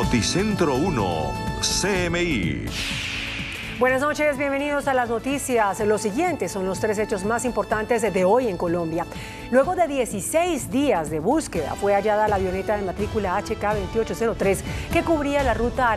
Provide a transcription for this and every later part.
Noticentro 1, CMI. Buenas noches, bienvenidos a las noticias. Los siguientes son los 3 hechos más importantes de hoy en Colombia. Luego de 16 días de búsqueda, fue hallada la avioneta de matrícula HK2803 que cubría la ruta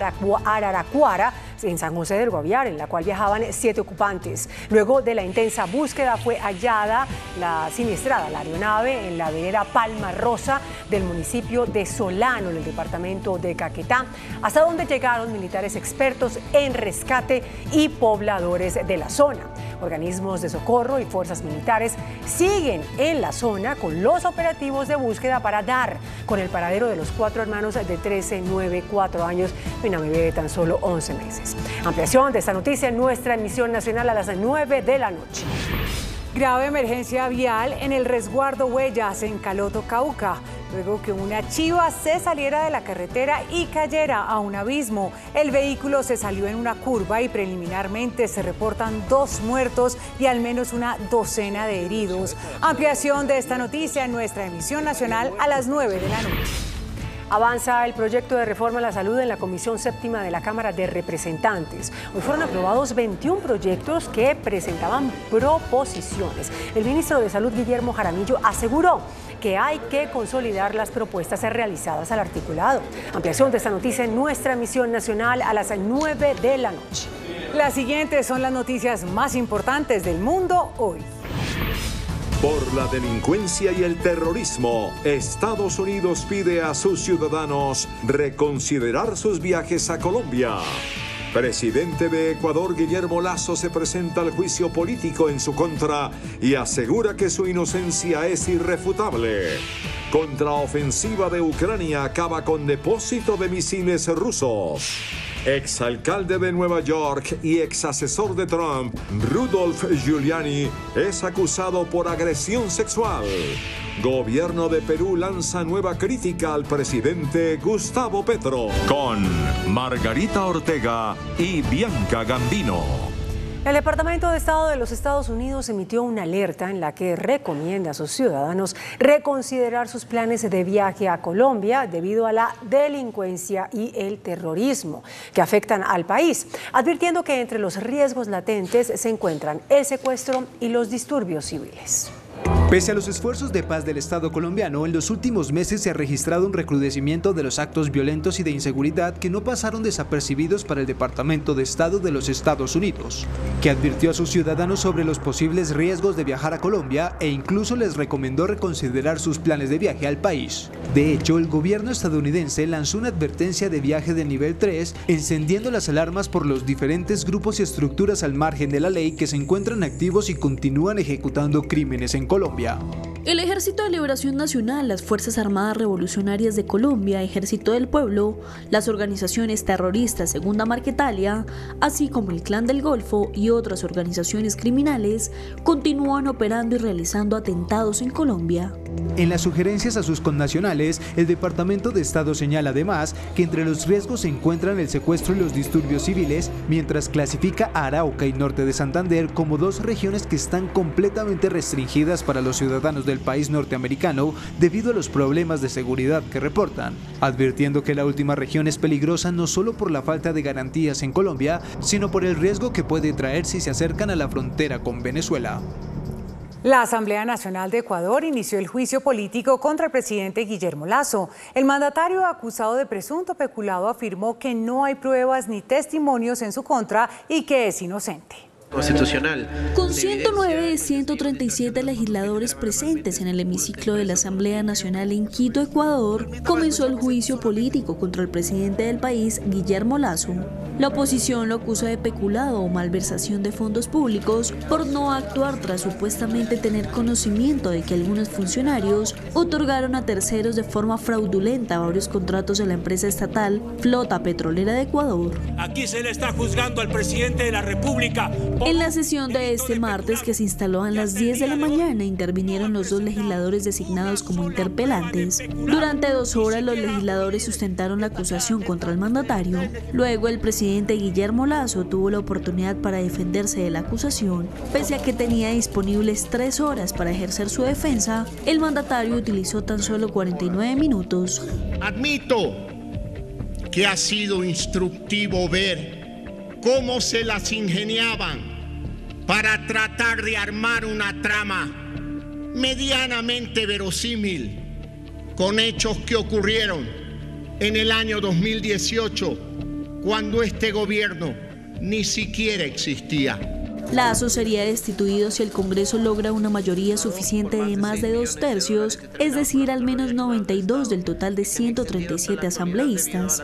Araraquara en San José del Guaviare, en la cual viajaban 7 ocupantes. Luego de la intensa búsqueda, fue hallada la siniestrada, la aeronave, en la vereda Palma Rosa del municipio de Solano, en el departamento de Caquetá, hasta donde llegaron militares expertos en rescate y pobladores de la zona. Organismos de socorro y fuerzas militares siguen en la zona con los operativos de búsqueda para dar con el paradero de los 4 hermanos de 13, 9, 4 años y una bebé de tan solo 11 meses. Ampliación de esta noticia en nuestra emisión nacional a las 9 de la noche. Grave emergencia vial en el resguardo Huellas en Caloto, Cauca, luego que una chiva se saliera de la carretera y cayera a un abismo. El vehículo se salió en una curva y preliminarmente se reportan 2 muertos y al menos una docena de heridos. Ampliación de esta noticia en nuestra emisión nacional a las 9 de la noche. Avanza el proyecto de reforma a la salud en la Comisión Séptima de la Cámara de Representantes. Hoy fueron aprobados 21 proyectos que presentaban proposiciones. El ministro de Salud, Guillermo Jaramillo, aseguró que hay que consolidar las propuestas realizadas al articulado. Ampliación de esta noticia en nuestra emisión nacional a las 9 de la noche. Las siguientes son las noticias más importantes del mundo hoy. Por la delincuencia y el terrorismo, Estados Unidos pide a sus ciudadanos reconsiderar sus viajes a Colombia. Presidente de Ecuador, Guillermo Lasso, se presenta al juicio político en su contra y asegura que su inocencia es irrefutable. Contraofensiva de Ucrania acaba con depósito de misiles rusos. Exalcalde de Nueva York y exasesor de Trump, Rudolph Giuliani, es acusado por agresión sexual. Gobierno de Perú lanza nueva crítica al presidente Gustavo Petro. Con Margarita Ortega y Bianca Gambino. El Departamento de Estado de los Estados Unidos emitió una alerta en la que recomienda a sus ciudadanos reconsiderar sus planes de viaje a Colombia debido a la delincuencia y el terrorismo que afectan al país, advirtiendo que entre los riesgos latentes se encuentran el secuestro y los disturbios civiles. Pese a los esfuerzos de paz del Estado colombiano, en los últimos meses se ha registrado un recrudecimiento de los actos violentos y de inseguridad que no pasaron desapercibidos para el Departamento de Estado de los Estados Unidos, que advirtió a sus ciudadanos sobre los posibles riesgos de viajar a Colombia e incluso les recomendó reconsiderar sus planes de viaje al país. De hecho, el gobierno estadounidense lanzó una advertencia de viaje de nivel 3, encendiendo las alarmas por los diferentes grupos y estructuras al margen de la ley que se encuentran activos y continúan ejecutando crímenes en Colombia. El Ejército de Liberación Nacional, las Fuerzas Armadas Revolucionarias de Colombia, Ejército del Pueblo, las organizaciones terroristas Segunda Marquetalia, así como el Clan del Golfo y otras organizaciones criminales, continúan operando y realizando atentados en Colombia. En las sugerencias a sus connacionales, el Departamento de Estado señala además que entre los riesgos se encuentran el secuestro y los disturbios civiles, mientras clasifica a Arauca y Norte de Santander como 2 regiones que están completamente restringidas para los ciudadanos del país norteamericano debido a los problemas de seguridad que reportan, advirtiendo que la última región es peligrosa no solo por la falta de garantías en Colombia, sino por el riesgo que puede traer si se acercan a la frontera con Venezuela. La Asamblea Nacional de Ecuador inició el juicio político contra el presidente Guillermo Lasso. El mandatario, acusado de presunto peculado, afirmó que no hay pruebas ni testimonios en su contra y que es inocente. Constitucional. Con 109 de 137 legisladores presentes en el hemiciclo de la Asamblea Nacional en Quito, Ecuador, comenzó el juicio político contra el presidente del país, Guillermo Lasso. La oposición lo acusa de peculado o malversación de fondos públicos por no actuar tras supuestamente tener conocimiento de que algunos funcionarios otorgaron a terceros de forma fraudulenta varios contratos de la empresa estatal Flota Petrolera de Ecuador. Aquí se le está juzgando al presidente de la República. En la sesión de este martes, que se instaló a las 10 de la mañana, intervinieron los 2 legisladores designados como interpelantes. Durante 2 horas los legisladores sustentaron la acusación contra el mandatario. Luego el presidente Guillermo Lasso tuvo la oportunidad para defenderse de la acusación. Pese a que tenía disponibles 3 horas para ejercer su defensa, el mandatario utilizó tan solo 49 minutos. Admito que ha sido instructivo ver cómo se las ingeniaban para tratar de armar una trama medianamente verosímil con hechos que ocurrieron en el año 2018, cuando este gobierno ni siquiera existía. Lasso sería destituido si el Congreso logra una mayoría suficiente de más de 2/3, es decir, al menos 92 del total de 137 asambleístas.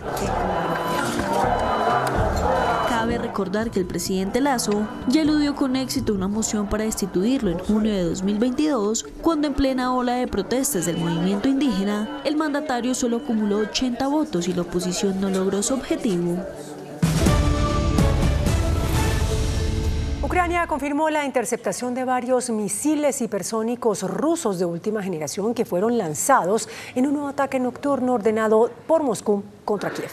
Cabe recordar que el presidente Lasso ya eludió con éxito una moción para destituirlo en junio de 2022, cuando en plena ola de protestas del movimiento indígena, el mandatario solo acumuló 80 votos y la oposición no logró su objetivo. Ucrania confirmó la interceptación de varios misiles hipersónicos rusos de última generación que fueron lanzados en un nuevo ataque nocturno ordenado por Moscú contra Kiev.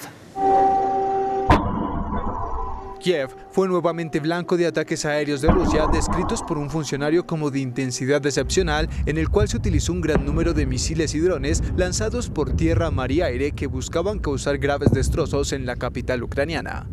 Kiev fue nuevamente blanco de ataques aéreos de Rusia, descritos por un funcionario como de intensidad excepcional, en el cual se utilizó un gran número de misiles y drones lanzados por tierra, mar y aire que buscaban causar graves destrozos en la capital ucraniana.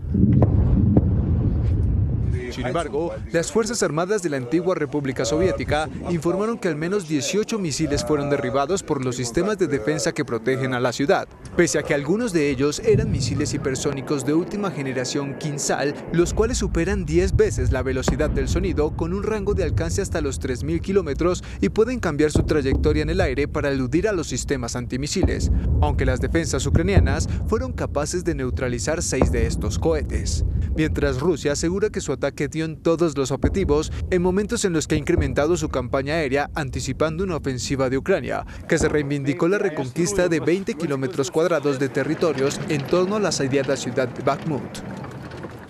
Sin embargo, las Fuerzas Armadas de la antigua República Soviética informaron que al menos 18 misiles fueron derribados por los sistemas de defensa que protegen a la ciudad. Pese a que algunos de ellos eran misiles hipersónicos de última generación Kinzhal, los cuales superan 10 veces la velocidad del sonido con un rango de alcance hasta los 3.000 kilómetros y pueden cambiar su trayectoria en el aire para eludir a los sistemas antimisiles, aunque las defensas ucranianas fueron capaces de neutralizar 6 de estos cohetes. Mientras Rusia asegura que su ataque dio en todos los objetivos en momentos en los que ha incrementado su campaña aérea anticipando una ofensiva de Ucrania, que se reivindicó la reconquista de 20 kilómetros cuadrados de territorios en torno a la asediada ciudad de Bakhmut.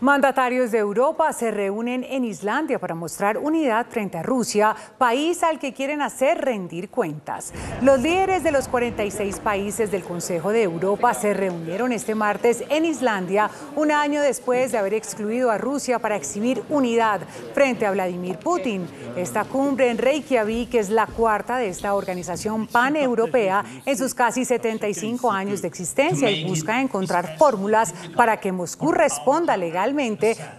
Mandatarios de Europa se reúnen en Islandia para mostrar unidad frente a Rusia, país al que quieren hacer rendir cuentas. Los líderes de los 46 países del Consejo de Europa se reunieron este martes en Islandia, un año después de haber excluido a Rusia para exhibir unidad frente a Vladimir Putin. Esta cumbre en Reykjavik es la cuarta de esta organización paneuropea en sus casi 75 años de existencia y busca encontrar fórmulas para que Moscú responda legalmente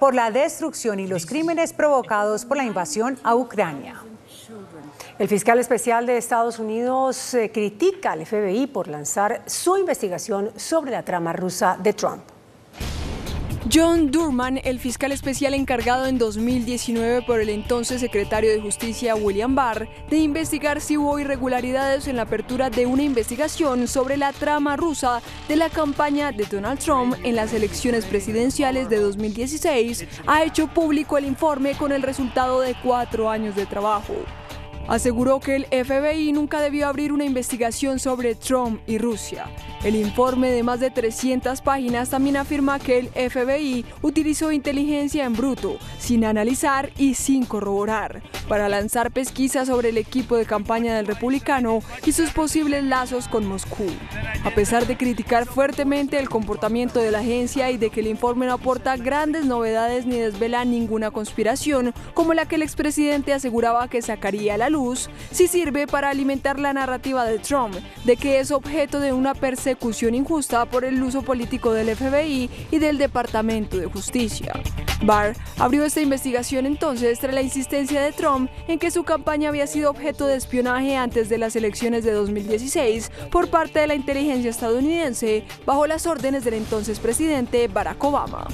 por la destrucción y los crímenes provocados por la invasión a Ucrania. El fiscal especial de Estados Unidos critica al FBI por lanzar su investigación sobre la trama rusa de Trump. John Durham, el fiscal especial encargado en 2019 por el entonces secretario de Justicia William Barr de investigar si hubo irregularidades en la apertura de una investigación sobre la trama rusa de la campaña de Donald Trump en las elecciones presidenciales de 2016, ha hecho público el informe con el resultado de 4 años de trabajo. Aseguró que el FBI nunca debió abrir una investigación sobre Trump y Rusia. El informe de más de 300 páginas también afirma que el FBI utilizó inteligencia en bruto, sin analizar y sin corroborar, para lanzar pesquisas sobre el equipo de campaña del republicano y sus posibles lazos con Moscú. A pesar de criticar fuertemente el comportamiento de la agencia y de que el informe no aporta grandes novedades ni desvela ninguna conspiración, como la que el expresidente aseguraba que sacaría a la luz, sí sirve para alimentar la narrativa de Trump de que es objeto de una persecución injusta por el uso político del FBI y del Departamento de Justicia. Barr abrió esta investigación entonces tras la insistencia de Trump en que su campaña había sido objeto de espionaje antes de las elecciones de 2016 por parte de la inteligencia estadounidense bajo las órdenes del entonces presidente Barack Obama.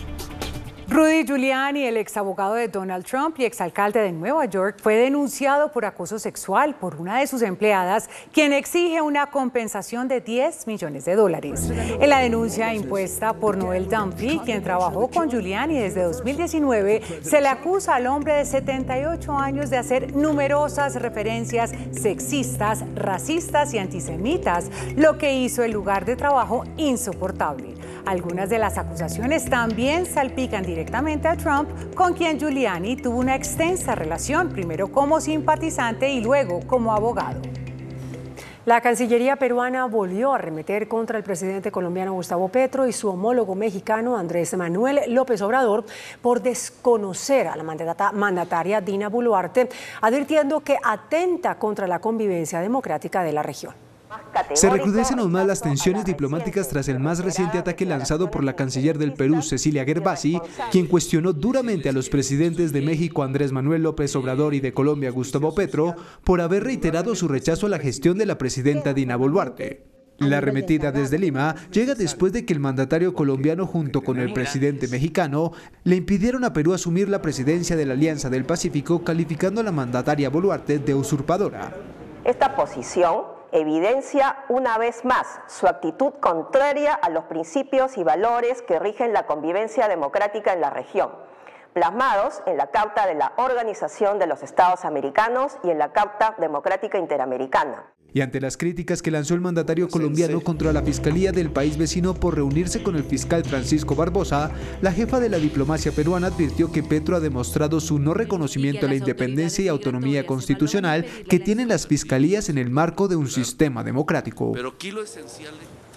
Rudy Giuliani, el exabogado de Donald Trump y exalcalde de Nueva York, fue denunciado por acoso sexual por una de sus empleadas, quien exige una compensación de $10 millones. En la denuncia impuesta por Noel Dunphy, quien trabajó con Giuliani desde 2019, se le acusa al hombre de 78 años de hacer numerosas referencias sexistas, racistas y antisemitas, lo que hizo el lugar de trabajo insoportable. Algunas de las acusaciones también salpican directamente a Trump, con quien Giuliani tuvo una extensa relación, primero como simpatizante y luego como abogado. La Cancillería peruana volvió a arremeter contra el presidente colombiano Gustavo Petro y su homólogo mexicano Andrés Manuel López Obrador por desconocer a la mandataria Dina Boluarte, advirtiendo que atenta contra la convivencia democrática de la región. Se recrudecen aún más las tensiones diplomáticas tras el más reciente ataque lanzado por la canciller del Perú, Cecilia Gervasi, quien cuestionó duramente a los presidentes de México, Andrés Manuel López Obrador, y de Colombia, Gustavo Petro, por haber reiterado su rechazo a la gestión de la presidenta Dina Boluarte. La arremetida desde Lima llega después de que el mandatario colombiano junto con el presidente mexicano le impidieron a Perú asumir la presidencia de la Alianza del Pacífico, calificando a la mandataria Boluarte de usurpadora. Esta posición evidencia una vez más su actitud contraria a los principios y valores que rigen la convivencia democrática en la región, plasmados en la Carta de la Organización de los Estados Americanos y en la Carta Democrática Interamericana. Y ante las críticas que lanzó el mandatario colombiano contra la Fiscalía del país vecino por reunirse con el fiscal Francisco Barbosa, la jefa de la diplomacia peruana advirtió que Petro ha demostrado su no reconocimiento a la independencia y autonomía constitucional que tienen las fiscalías en el marco de un sistema democrático.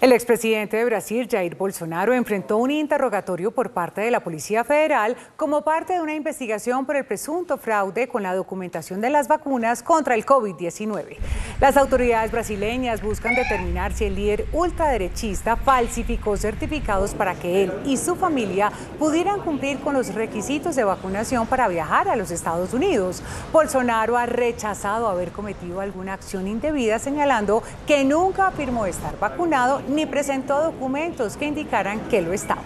El expresidente de Brasil, Jair Bolsonaro, enfrentó un interrogatorio por parte de la Policía Federal como parte de una investigación por el presunto fraude con la documentación de las vacunas contra el COVID-19. Las autoridades brasileñas buscan determinar si el líder ultraderechista falsificó certificados para que él y su familia pudieran cumplir con los requisitos de vacunación para viajar a los Estados Unidos. Bolsonaro ha rechazado haber cometido alguna acción indebida, señalando que nunca afirmó estar vacunado ni presentó documentos que indicaran que lo estaba.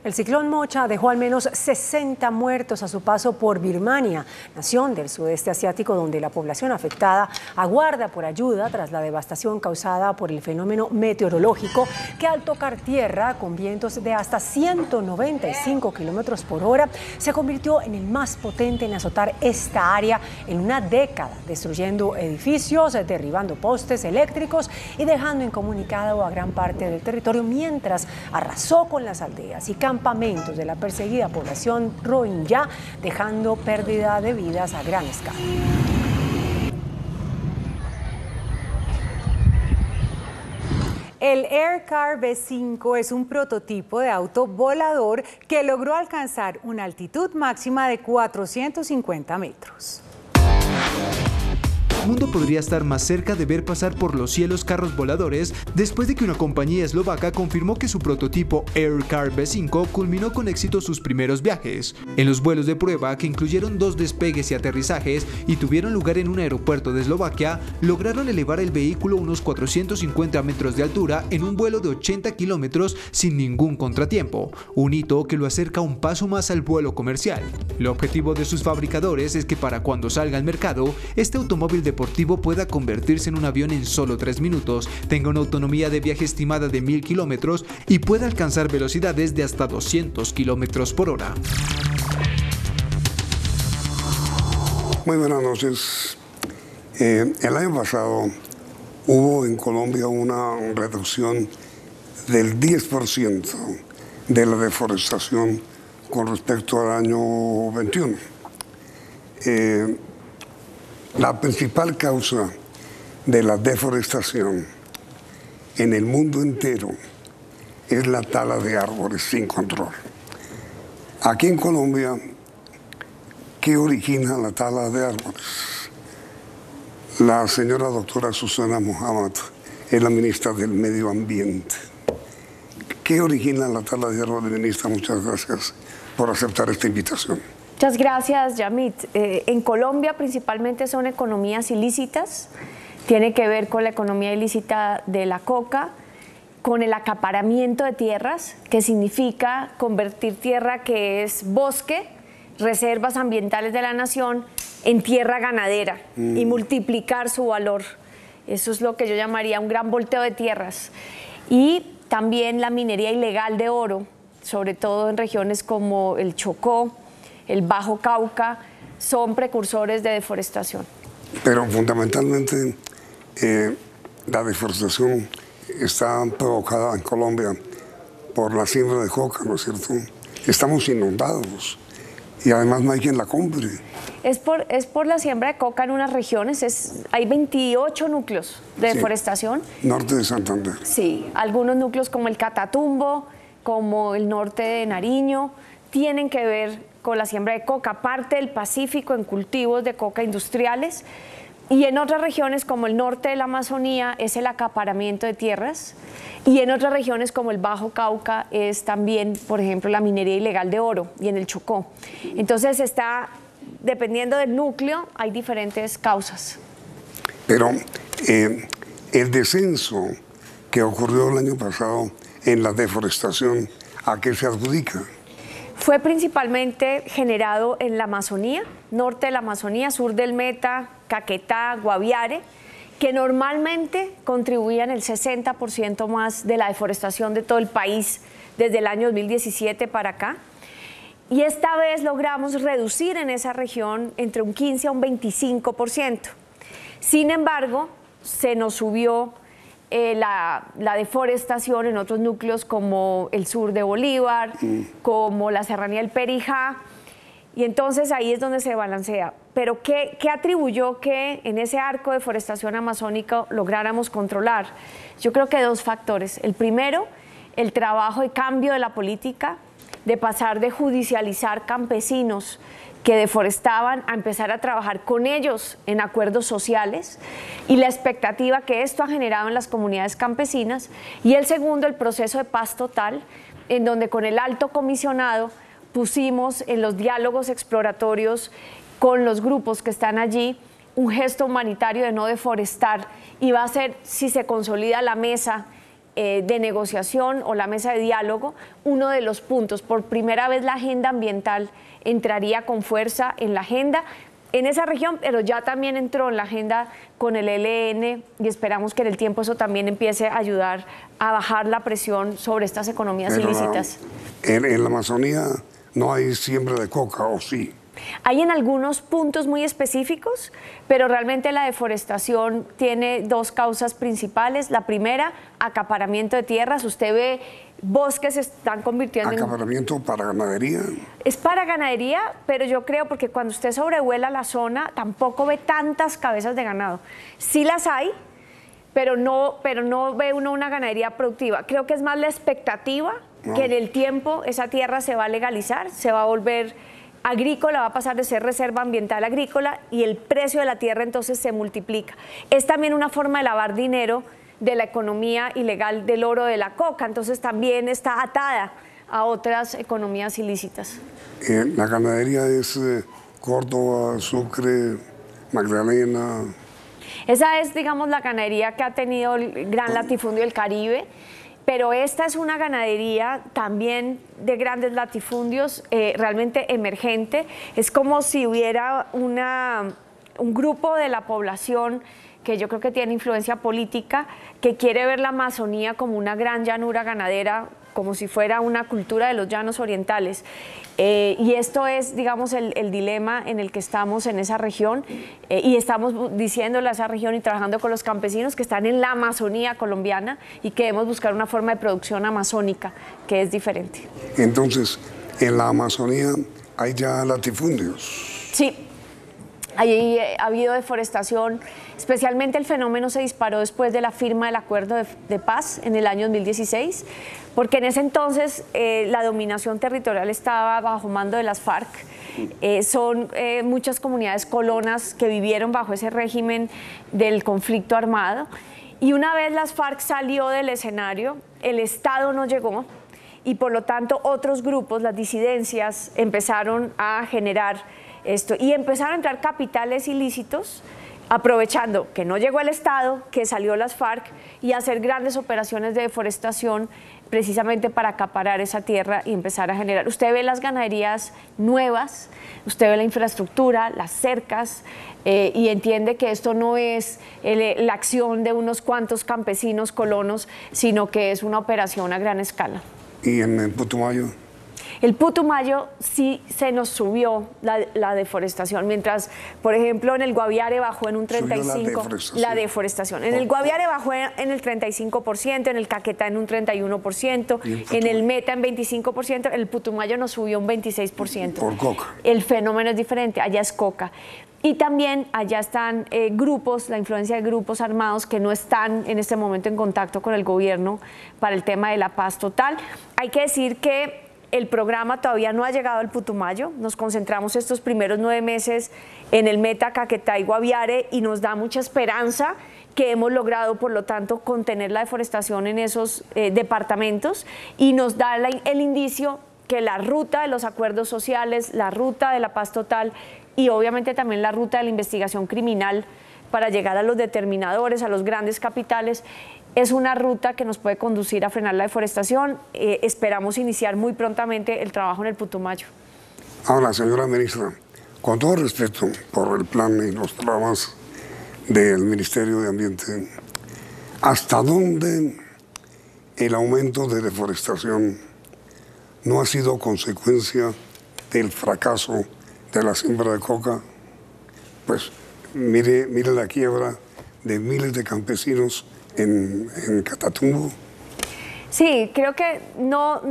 El ciclón Mocha dejó al menos 60 muertos a su paso por Birmania, nación del sudeste asiático donde la población afectada aguarda por ayuda tras la devastación causada por el fenómeno meteorológico que al tocar tierra con vientos de hasta 195 kilómetros por hora se convirtió en el más potente en azotar esta área en una década, destruyendo edificios, derribando postes eléctricos y dejando incomunicado a gran parte del territorio mientras arrasó con las aldeas y campamentos de la perseguida población rohingya, dejando pérdida de vidas a gran escala. El Aircar B5 es un prototipo de auto volador que logró alcanzar una altitud máxima de 450 metros. El mundo podría estar más cerca de ver pasar por los cielos carros voladores después de que una compañía eslovaca confirmó que su prototipo Aircar B5 culminó con éxito sus primeros viajes. En los vuelos de prueba, que incluyeron 2 despegues y aterrizajes y tuvieron lugar en un aeropuerto de Eslovaquia, lograron elevar el vehículo unos 450 metros de altura en un vuelo de 80 kilómetros sin ningún contratiempo, un hito que lo acerca un paso más al vuelo comercial. El objetivo de sus fabricadores es que para cuando salga al mercado, este automóvil deportivo pueda convertirse en un avión en solo 3 minutos, tenga una autonomía de viaje estimada de 1000 kilómetros y pueda alcanzar velocidades de hasta 200 kilómetros por hora. Muy buenas noches. El año pasado hubo en Colombia una reducción del 10% de la deforestación con respecto al año 21. La principal causa de la deforestación en el mundo entero es la tala de árboles sin control. Aquí en Colombia, ¿qué origina la tala de árboles? La señora doctora Susana Mohammed es la ministra del Medio Ambiente. ¿Qué origina la tala de árboles, ministra? Muchas gracias por aceptar esta invitación. Muchas gracias, Yamit. En Colombia principalmente son economías ilícitas, tiene que ver con la economía ilícita de la coca, con el acaparamiento de tierras, que significa convertir tierra que es bosque, reservas ambientales de la nación, en tierra ganadera y multiplicar su valor. Eso es lo que yo llamaría un gran volteo de tierras. Y también la minería ilegal de oro, sobre todo en regiones como el Chocó, el Bajo Cauca, son precursores de deforestación. Pero fundamentalmente la deforestación está provocada en Colombia por la siembra de coca, ¿no es cierto? Estamos inundados y además no hay quien la compre. Es por la siembra de coca en unas regiones, hay 28 núcleos de deforestación. Norte de Santander. Sí, algunos núcleos como el Catatumbo, como el norte de Nariño, tienen que ver con la siembra de coca, parte del Pacífico en cultivos de coca industriales, Y en otras regiones como el norte de la Amazonía es el acaparamiento de tierras, y en otras regiones como el Bajo Cauca es también, por ejemplo, la minería ilegal de oro, y en el Chocó. Entonces dependiendo del núcleo, hay diferentes causas. Pero el descenso que ocurrió el año pasado en la deforestación, ¿a qué se adjudica? Fue principalmente generado en la Amazonía, norte de la Amazonía, sur del Meta, Caquetá, Guaviare, que normalmente contribuían el 60% más de la deforestación de todo el país desde el año 2017 para acá. Y esta vez logramos reducir en esa región entre un 15 a un 25%. Sin embargo, se nos subió la deforestación en otros núcleos como el sur de Bolívar, como la serranía del Perijá, y entonces ahí es donde se balancea. Pero ¿qué atribuyó que en ese arco de deforestación amazónica lográramos controlar? Yo creo que dos factores. El primero, el trabajo de cambio de la política, de pasar de judicializar campesinos que deforestaban a empezar a trabajar con ellos en acuerdos sociales, y la expectativa que esto ha generado en las comunidades campesinas. Y el segundo, el proceso de paz total, en donde con el alto comisionado pusimos en los diálogos exploratorios con los grupos que están allí un gesto humanitario de no deforestar, y va a ser, si se consolida la mesa de negociación o la mesa de diálogo, uno de los puntos. Por primera vez la agenda ambiental entraría con fuerza en la agenda en esa región, pero ya también entró en la agenda con el ELN, y esperamos que en el tiempo eso también empiece a ayudar a bajar la presión sobre estas economías ilícitas. En la Amazonía no hay siembra de coca, ¿o sí? Hay en algunos puntos muy específicos, pero realmente la deforestación tiene dos causas principales. La primera, acaparamiento de tierras. Usted ve bosques se están convirtiendo en... ¿Acaparamiento para ganadería? Es para ganadería, pero yo creo, porque cuando usted sobrevuela la zona tampoco ve tantas cabezas de ganado. Sí las hay, pero no ve uno una ganadería productiva. Creo que es más la expectativa que en el tiempo esa tierra se va a legalizar, se va a volver agrícola, va a pasar de ser reserva ambiental agrícola, y el precio de la tierra entonces se multiplica. Es también una forma de lavar dinero de la economía ilegal del oro, de la coca, entonces también está atada a otras economías ilícitas. La ganadería es Córdoba, Sucre, Magdalena. Esa es, digamos, la ganadería que ha tenido el gran latifundio del Caribe. Pero esta es una ganadería también de grandes latifundios, realmente emergente. Es como si hubiera un grupo de la población que yo creo que tiene influencia política, que quiere ver la Amazonía como una gran llanura ganadera, como si fuera una cultura de los llanos orientales. Y esto es, digamos, el dilema en el que estamos en esa región, y estamos diciéndole a esa región y trabajando con los campesinos que están en la Amazonía colombiana, y que debemos buscar una forma de producción amazónica que es diferente. Entonces, en la Amazonía hay ya latifundios. Sí. Allí ha habido deforestación, especialmente el fenómeno se disparó después de la firma del acuerdo de paz en el año 2016, porque en ese entonces la dominación territorial estaba bajo mando de las FARC. Son muchas comunidades colonas que vivieron bajo ese régimen del conflicto armado, y una vez las FARC salió del escenario, el Estado no llegó, y por lo tanto otros grupos, las disidencias, empezaron a generar esto, y empezaron a entrar capitales ilícitos, aprovechando que no llegó el Estado, que salió las FARC, y hacer grandes operaciones de deforestación precisamente para acaparar esa tierra y empezar a generar. Usted ve las ganaderías nuevas, usted ve la infraestructura, las cercas, y entiende que esto no es la acción de unos cuantos campesinos colonos, sino que es una operación a gran escala. ¿Y en el Putumayo? El Putumayo sí se nos subió la deforestación, mientras, por ejemplo, en el Guaviare bajó en un 35%. La deforestación. En el Guaviare bajó en el 35%, en el Caquetá en un 31%, en el Meta en 25%, el Putumayo nos subió un 26%. Por coca. El fenómeno es diferente, allá es coca. Y también allá están grupos, la influencia de grupos armados que no están en este momento en contacto con el gobierno para el tema de la paz total. Hay que decir que el programa todavía no ha llegado al Putumayo. Nos concentramos estos primeros 9 meses en el Meta, Caquetá y Guaviare y nos da mucha esperanza que hemos logrado, por lo tanto, contener la deforestación en esos departamentos y nos da el indicio que la ruta de los acuerdos sociales, la ruta de la paz total y obviamente también la ruta de la investigación criminal para llegar a los determinadores, a los grandes capitales, es una ruta que nos puede conducir a frenar la deforestación. Esperamos iniciar muy prontamente el trabajo en el Putumayo. Ahora, señora ministra, con todo respeto por el plan y los programas del Ministerio de Ambiente, ¿hasta dónde el aumento de deforestación no ha sido consecuencia del fracaso de la siembra de coca? Pues mire la quiebra de miles de campesinos en Catatumbo. Sí, creo que no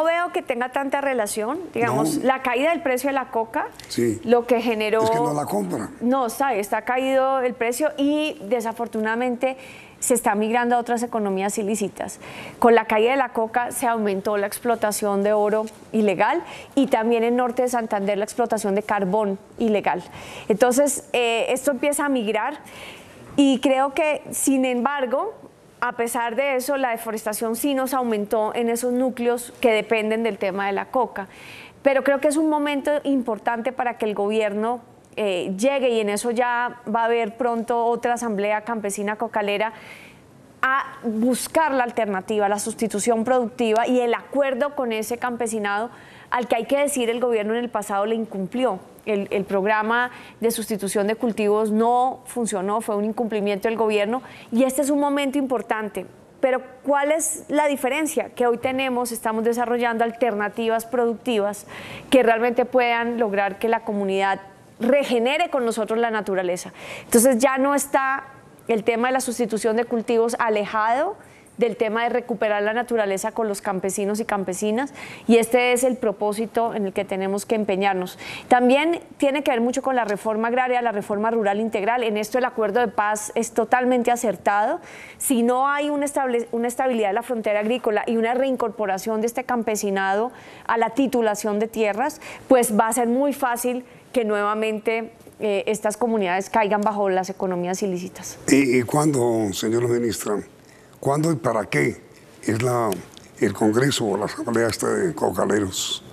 veo que tenga tanta relación. Digamos, la caída del precio de la coca, sí, lo que generó... Es que no la compra. No, está caído el precio y desafortunadamente se está migrando a otras economías ilícitas. Con la caída de la coca se aumentó la explotación de oro ilegal y también en norte de Santander la explotación de carbón ilegal. Entonces, esto empieza a migrar y creo que, sin embargo, a pesar de eso, la deforestación sí nos aumentó en esos núcleos que dependen del tema de la coca. Pero creo que es un momento importante para que el gobierno llegue, y en eso ya va a haber pronto otra asamblea campesina cocalera, a buscar la alternativa, la sustitución productiva y el acuerdo con ese campesinado al que hay que decir el gobierno en el pasado le incumplió. El programa de sustitución de cultivos no funcionó, fue un incumplimiento del gobierno y este es un momento importante. Pero ¿cuál es la diferencia? Que hoy estamos desarrollando alternativas productivas que realmente puedan lograr que la comunidad regenere con nosotros la naturaleza. Entonces ya no está el tema de la sustitución de cultivos alejado del tema de recuperar la naturaleza con los campesinos y campesinas, y este es el propósito en el que tenemos que empeñarnos. También tiene que ver mucho con la reforma agraria, la reforma rural integral. En esto el acuerdo de paz es totalmente acertado. Si no hay una estabilidad de la frontera agrícola y una reincorporación de este campesinado a la titulación de tierras, pues va a ser muy fácil que nuevamente estas comunidades caigan bajo las economías ilícitas. ¿Y cuándo, señora ministra, cuándo y para qué es el Congreso o la Asamblea de Cocaleros?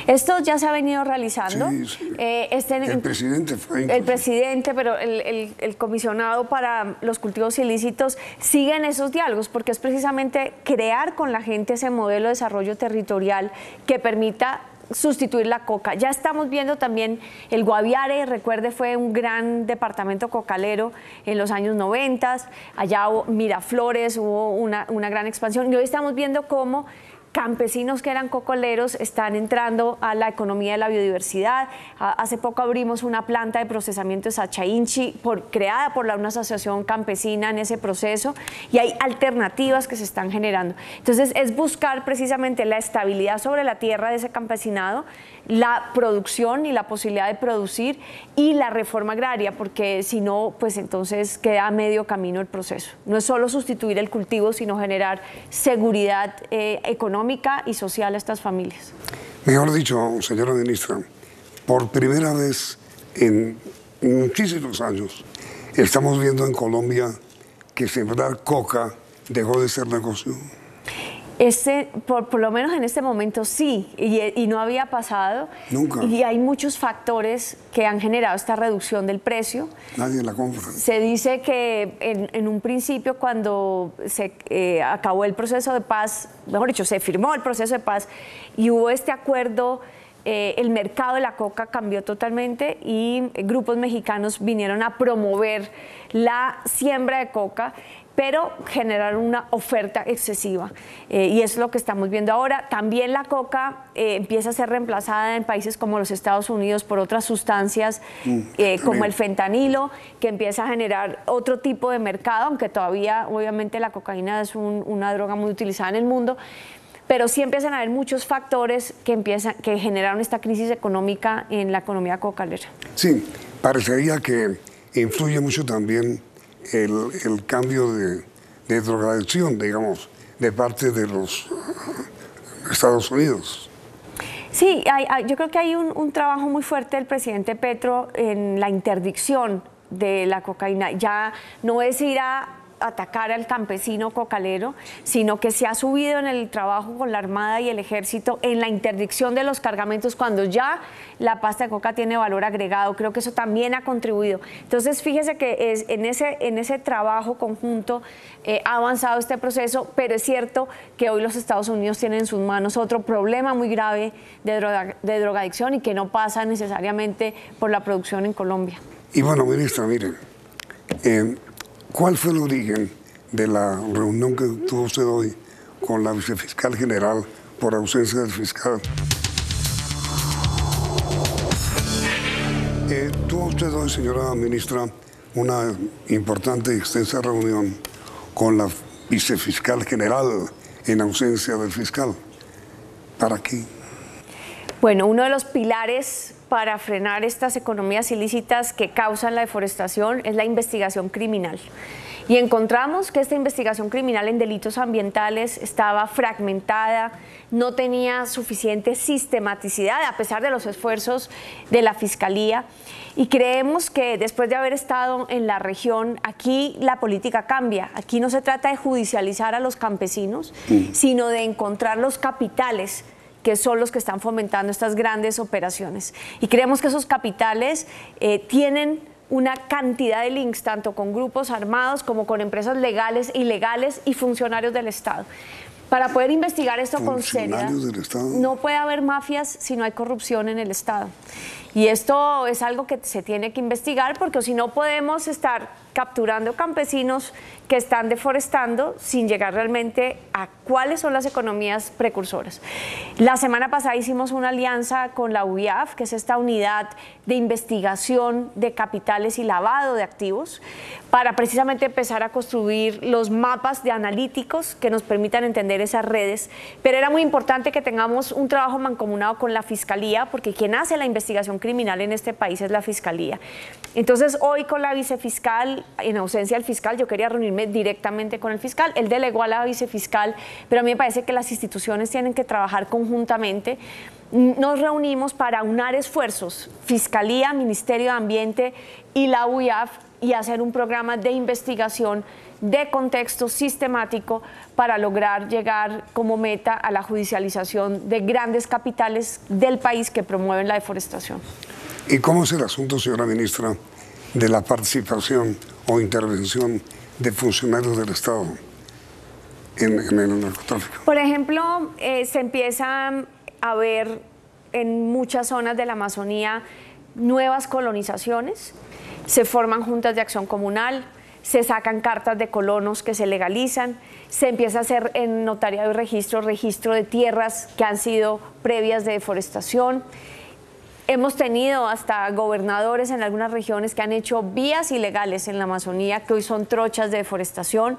Esto ya se ha venido realizando. Sí, sí. El presidente fue inclusive. El presidente, pero el comisionado para los cultivos ilícitos sigue en esos diálogos porque es precisamente crear con la gente ese modelo de desarrollo territorial que permita sustituir la coca. Ya estamos viendo también el Guaviare, recuerde, fue un gran departamento cocalero en los años 90, allá hubo Miraflores, hubo una gran expansión y hoy estamos viendo cómo campesinos que eran cocoleros están entrando a la economía de la biodiversidad. Hace poco abrimos una planta de procesamiento de Sachainchi, creada por una asociación campesina en ese proceso, y hay alternativas que se están generando. Entonces es buscar precisamente la estabilidad sobre la tierra de ese campesinado, la producción y la posibilidad de producir y la reforma agraria, porque si no, pues entonces queda a medio camino el proceso. No es solo sustituir el cultivo, sino generar seguridad económica y social a estas familias. Mejor dicho, señora ministra, por primera vez en muchísimos años estamos viendo en Colombia que sembrar coca dejó de ser negocio. Por lo menos en este momento sí, y no había pasado. Nunca. Y hay muchos factores que han generado esta reducción del precio. Nadie la compra. Se dice que en un principio, cuando se acabó el proceso de paz, mejor dicho, se firmó el proceso de paz y hubo este acuerdo, el mercado de la coca cambió totalmente y grupos mexicanos vinieron a promover la siembra de coca, pero generaron una oferta excesiva y eso es lo que estamos viendo ahora. También la coca empieza a ser reemplazada en países como los Estados Unidos por otras sustancias como el fentanilo, que empieza a generar otro tipo de mercado, aunque todavía obviamente la cocaína es una droga muy utilizada en el mundo, pero sí empiezan a haber muchos factores que generaron esta crisis económica en la economía cocalera. Sí, parecería que influye mucho también el cambio de drogadicción, digamos, de parte de los Estados Unidos. Sí, yo creo que hay un trabajo muy fuerte del presidente Petro en la interdicción de la cocaína. Ya no es ir a atacar al campesino cocalero, sino que se ha subido en el trabajo con la Armada y el Ejército en la interdicción de los cargamentos cuando ya la pasta de coca tiene valor agregado. Creo que eso también ha contribuido. Entonces, fíjese que en ese trabajo conjunto ha avanzado este proceso, pero es cierto que hoy los Estados Unidos tienen en sus manos otro problema muy grave de drogadicción y que no pasa necesariamente por la producción en Colombia. Y bueno, ministra, miren, ¿cuál fue el origen de la reunión que tuvo usted hoy con la vicefiscal general por ausencia del fiscal? Tuvo usted hoy, señora ministra, una importante y extensa reunión con la vicefiscal general en ausencia del fiscal. ¿Para qué? Bueno, uno de los pilares para frenar estas economías ilícitas que causan la deforestación es la investigación criminal. Y encontramos que esta investigación criminal en delitos ambientales estaba fragmentada, no tenía suficiente sistematicidad a pesar de los esfuerzos de la Fiscalía. Y creemos que después de haber estado en la región, aquí la política cambia. Aquí no se trata de judicializar a los campesinos, sino de encontrar los capitales que son los que están fomentando estas grandes operaciones. Y creemos que esos capitales tienen una cantidad de links tanto con grupos armados como con empresas legales, ilegales y funcionarios del Estado. Para poder investigar esto con seriedad, no puede haber mafias si no hay corrupción en el Estado. Y esto es algo que se tiene que investigar porque si no podemos estar capturando campesinos que están deforestando sin llegar realmente a cuáles son las economías precursoras. La semana pasada hicimos una alianza con la UIAF, que es esta unidad de investigación de capitales y lavado de activos, para precisamente empezar a construir los mapas de analíticos que nos permitan entender esas redes. Pero era muy importante que tengamos un trabajo mancomunado con la Fiscalía, porque quien hace la investigación criminal en este país es la Fiscalía. Entonces, hoy con la vicefiscal, en ausencia del fiscal, yo quería reunirme directamente con el fiscal. Él delegó a la vicefiscal, pero a mí me parece que las instituciones tienen que trabajar conjuntamente. Nos reunimos para aunar esfuerzos, Fiscalía, Ministerio de Ambiente y la UIAF, y hacer un programa de investigación de contexto sistemático para lograr llegar como meta a la judicialización de grandes capitales del país que promueven la deforestación. ¿Y cómo es el asunto, señora ministra, de la participación o intervención de funcionarios del Estado en el narcotráfico? Por ejemplo, se empiezan a ver en muchas zonas de la Amazonía nuevas colonizaciones, se forman juntas de acción comunal, se sacan cartas de colonos que se legalizan, se empieza a hacer en notariado y registro de tierras que han sido previas de deforestación. Hemos tenido hasta gobernadores en algunas regiones que han hecho vías ilegales en la Amazonía, que hoy son trochas de deforestación.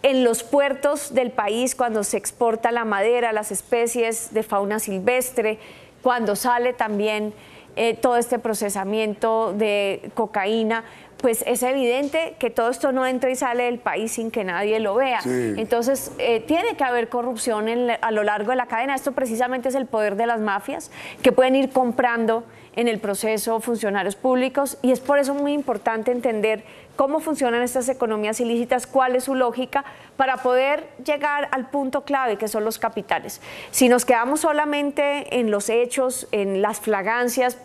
En los puertos del país, cuando se exporta la madera, las especies de fauna silvestre, cuando sale también todo este procesamiento de cocaína, pues es evidente que todo esto no entra y sale del país sin que nadie lo vea. Sí. Entonces, tiene que haber corrupción a lo largo de la cadena. Esto precisamente es el poder de las mafias, que pueden ir comprando en el proceso funcionarios públicos, y es por eso muy importante entender cómo funcionan estas economías ilícitas, cuál es su lógica, para poder llegar al punto clave, que son los capitales. Si nos quedamos solamente en los hechos, en las flagrancias,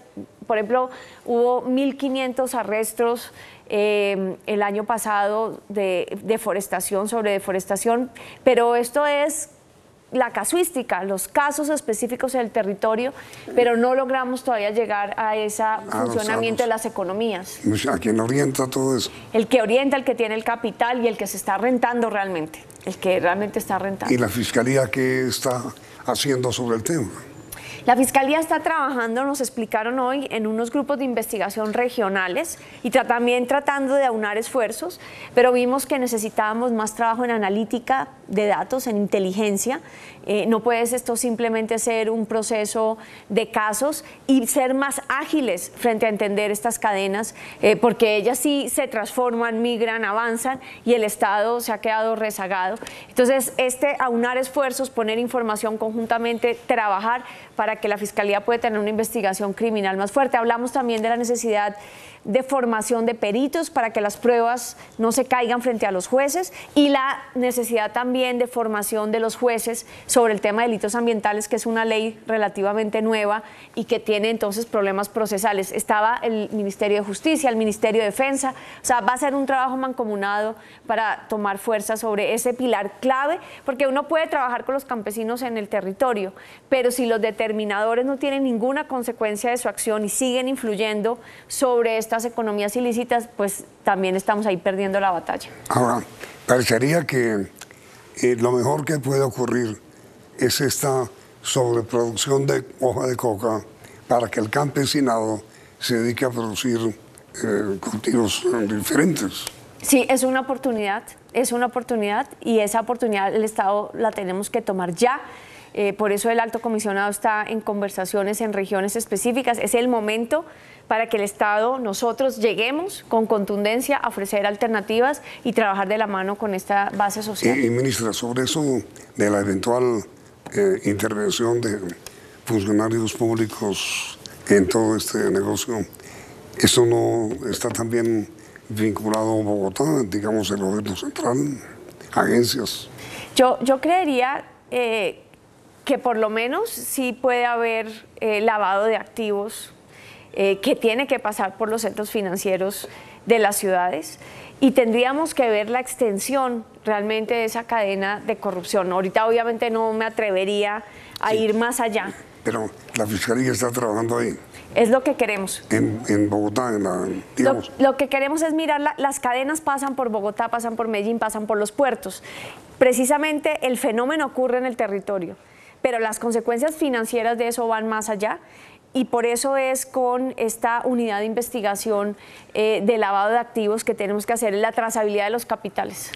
por ejemplo, hubo 1.500 arrestos el año pasado de deforestación, sobre deforestación, pero esto es la casuística, los casos específicos del territorio, pero no logramos todavía llegar a ese funcionamiento de las economías. ¿A quién orienta todo eso? El que orienta, el que tiene el capital y el que se está rentando realmente, el que realmente está rentando. ¿Y la Fiscalía qué está haciendo sobre el tema? La Fiscalía está trabajando, nos explicaron hoy, en unos grupos de investigación regionales y también tratando de aunar esfuerzos, pero vimos que necesitábamos más trabajo en analítica de datos, en inteligencia. No puede esto simplemente ser un proceso de casos y ser más ágiles frente a entender estas cadenas, porque ellas sí se transforman, migran, avanzan y el Estado se ha quedado rezagado. Entonces, aunar esfuerzos, poner información conjuntamente, trabajar para que la Fiscalía pueda tener una investigación criminal más fuerte. Hablamos también de la necesidad de formación de peritos para que las pruebas no se caigan frente a los jueces y la necesidad también de formación de los jueces sobre el tema de delitos ambientales, que es una ley relativamente nueva y que tiene entonces problemas procesales. Estaba el Ministerio de Justicia, el Ministerio de Defensa, o sea, va a ser un trabajo mancomunado para tomar fuerza sobre ese pilar clave, porque uno puede trabajar con los campesinos en el territorio, pero si los determinadores no tienen ninguna consecuencia de su acción y siguen influyendo sobre estas economías ilícitas, pues también estamos ahí perdiendo la batalla. Ahora, parecería que lo mejor que puede ocurrir es esta sobreproducción de hoja de coca para que el campesinado se dedique a producir cultivos diferentes. Sí, es una oportunidad y esa oportunidad el Estado la tenemos que tomar ya. Por eso el Alto Comisionado está en conversaciones en regiones específicas. Es el momento para que el Estado, nosotros lleguemos con contundencia a ofrecer alternativas y trabajar de la mano con esta base social. Y ministra, sobre eso de la eventual intervención de funcionarios públicos en todo este negocio, ¿eso no está también vinculado a Bogotá, digamos el gobierno central, agencias? Yo creería que por lo menos sí puede haber lavado de activos que tiene que pasar por los centros financieros de las ciudades y tendríamos que ver la extensión realmente de esa cadena de corrupción. Ahorita obviamente no me atrevería a ir más allá. Pero la Fiscalía está trabajando ahí. Es lo que queremos. En Bogotá, digamos. Lo que queremos es mirar, las cadenas pasan por Bogotá, pasan por Medellín, pasan por los puertos. Precisamente el fenómeno ocurre en el territorio, pero las consecuencias financieras de eso van más allá. Y por eso es con esta unidad de investigación de lavado de activos que tenemos que hacer la trazabilidad de los capitales.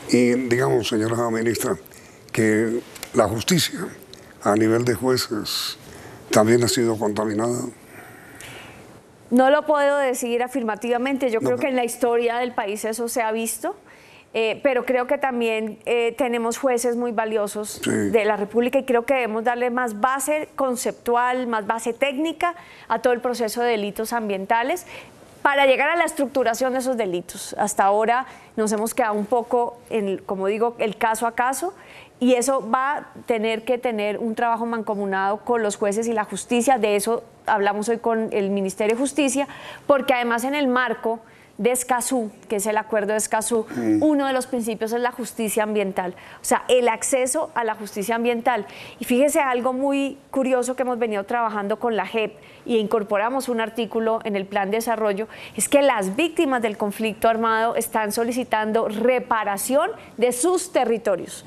Y digamos, señora ministra, que la justicia a nivel de jueces también ha sido contaminada. No lo puedo decir afirmativamente, yo creo que en la historia del país eso se ha visto. Pero creo que también tenemos jueces muy valiosos de la República y creo que debemos darle más base conceptual, más base técnica a todo el proceso de delitos ambientales para llegar a la estructuración de esos delitos. Hasta ahora nos hemos quedado un poco, como digo, el caso a caso y eso va a tener que tener un trabajo mancomunado con los jueces y la justicia. De eso hablamos hoy con el Ministerio de Justicia, porque además en el marco de Escazú, que es el acuerdo de Escazú, uno de los principios es la justicia ambiental, o sea, el acceso a la justicia ambiental. Y fíjese algo muy curioso que hemos venido trabajando con la JEP y incorporamos un artículo en el plan de desarrollo, es que las víctimas del conflicto armado están solicitando reparación de sus territorios.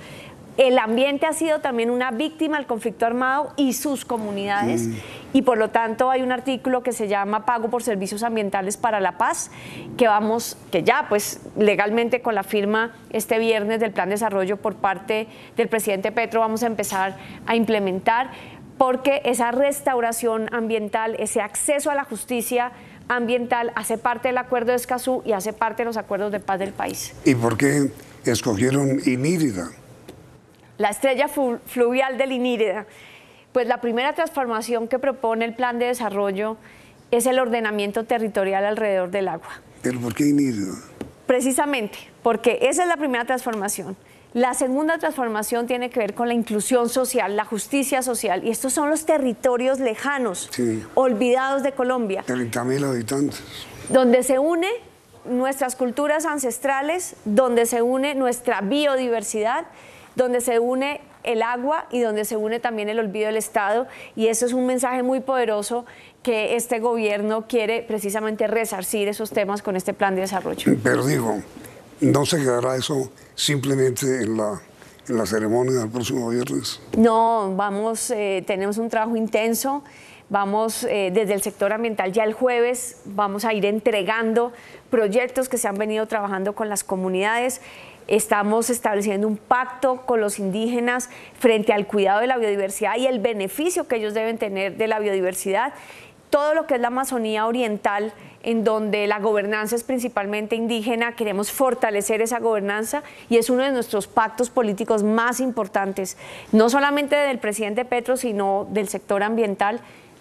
El ambiente ha sido también una víctima del conflicto armado y sus comunidades y por lo tanto hay un artículo que se llama Pago por Servicios Ambientales para la Paz que ya pues legalmente con la firma este viernes del Plan de Desarrollo por parte del presidente Petro vamos a empezar a implementar porque esa restauración ambiental, ese acceso a la justicia ambiental hace parte del acuerdo de Escazú y hace parte de los acuerdos de paz del país. ¿Y por qué escogieron Inírida? La estrella fluvial del Inírida. Pues la primera transformación que propone el plan de desarrollo es el ordenamiento territorial alrededor del agua. ¿Pero por qué Inírida? Precisamente, porque esa es la primera transformación. La segunda transformación tiene que ver con la inclusión social, la justicia social, y estos son los territorios lejanos, olvidados de Colombia. 30.000 habitantes. Donde se une nuestras culturas ancestrales, donde se une nuestra biodiversidad, donde se une el agua y donde se une también el olvido del Estado, y eso es un mensaje muy poderoso que este gobierno quiere precisamente resarcir esos temas con este plan de desarrollo. Pero digo, no se quedará eso simplemente en la ceremonia del próximo viernes? No, tenemos un trabajo intenso. Vamos desde el sector ambiental, ya el jueves vamos a ir entregando proyectos que se han venido trabajando con las comunidades. Estamos estableciendo un pacto con los indígenas frente al cuidado de la biodiversidad y el beneficio que ellos deben tener de la biodiversidad. Todo lo que es la Amazonía oriental, en donde la gobernanza es principalmente indígena, queremos fortalecer esa gobernanza y es uno de nuestros pactos políticos más importantes, no solamente del presidente Petro, sino del sector ambiental,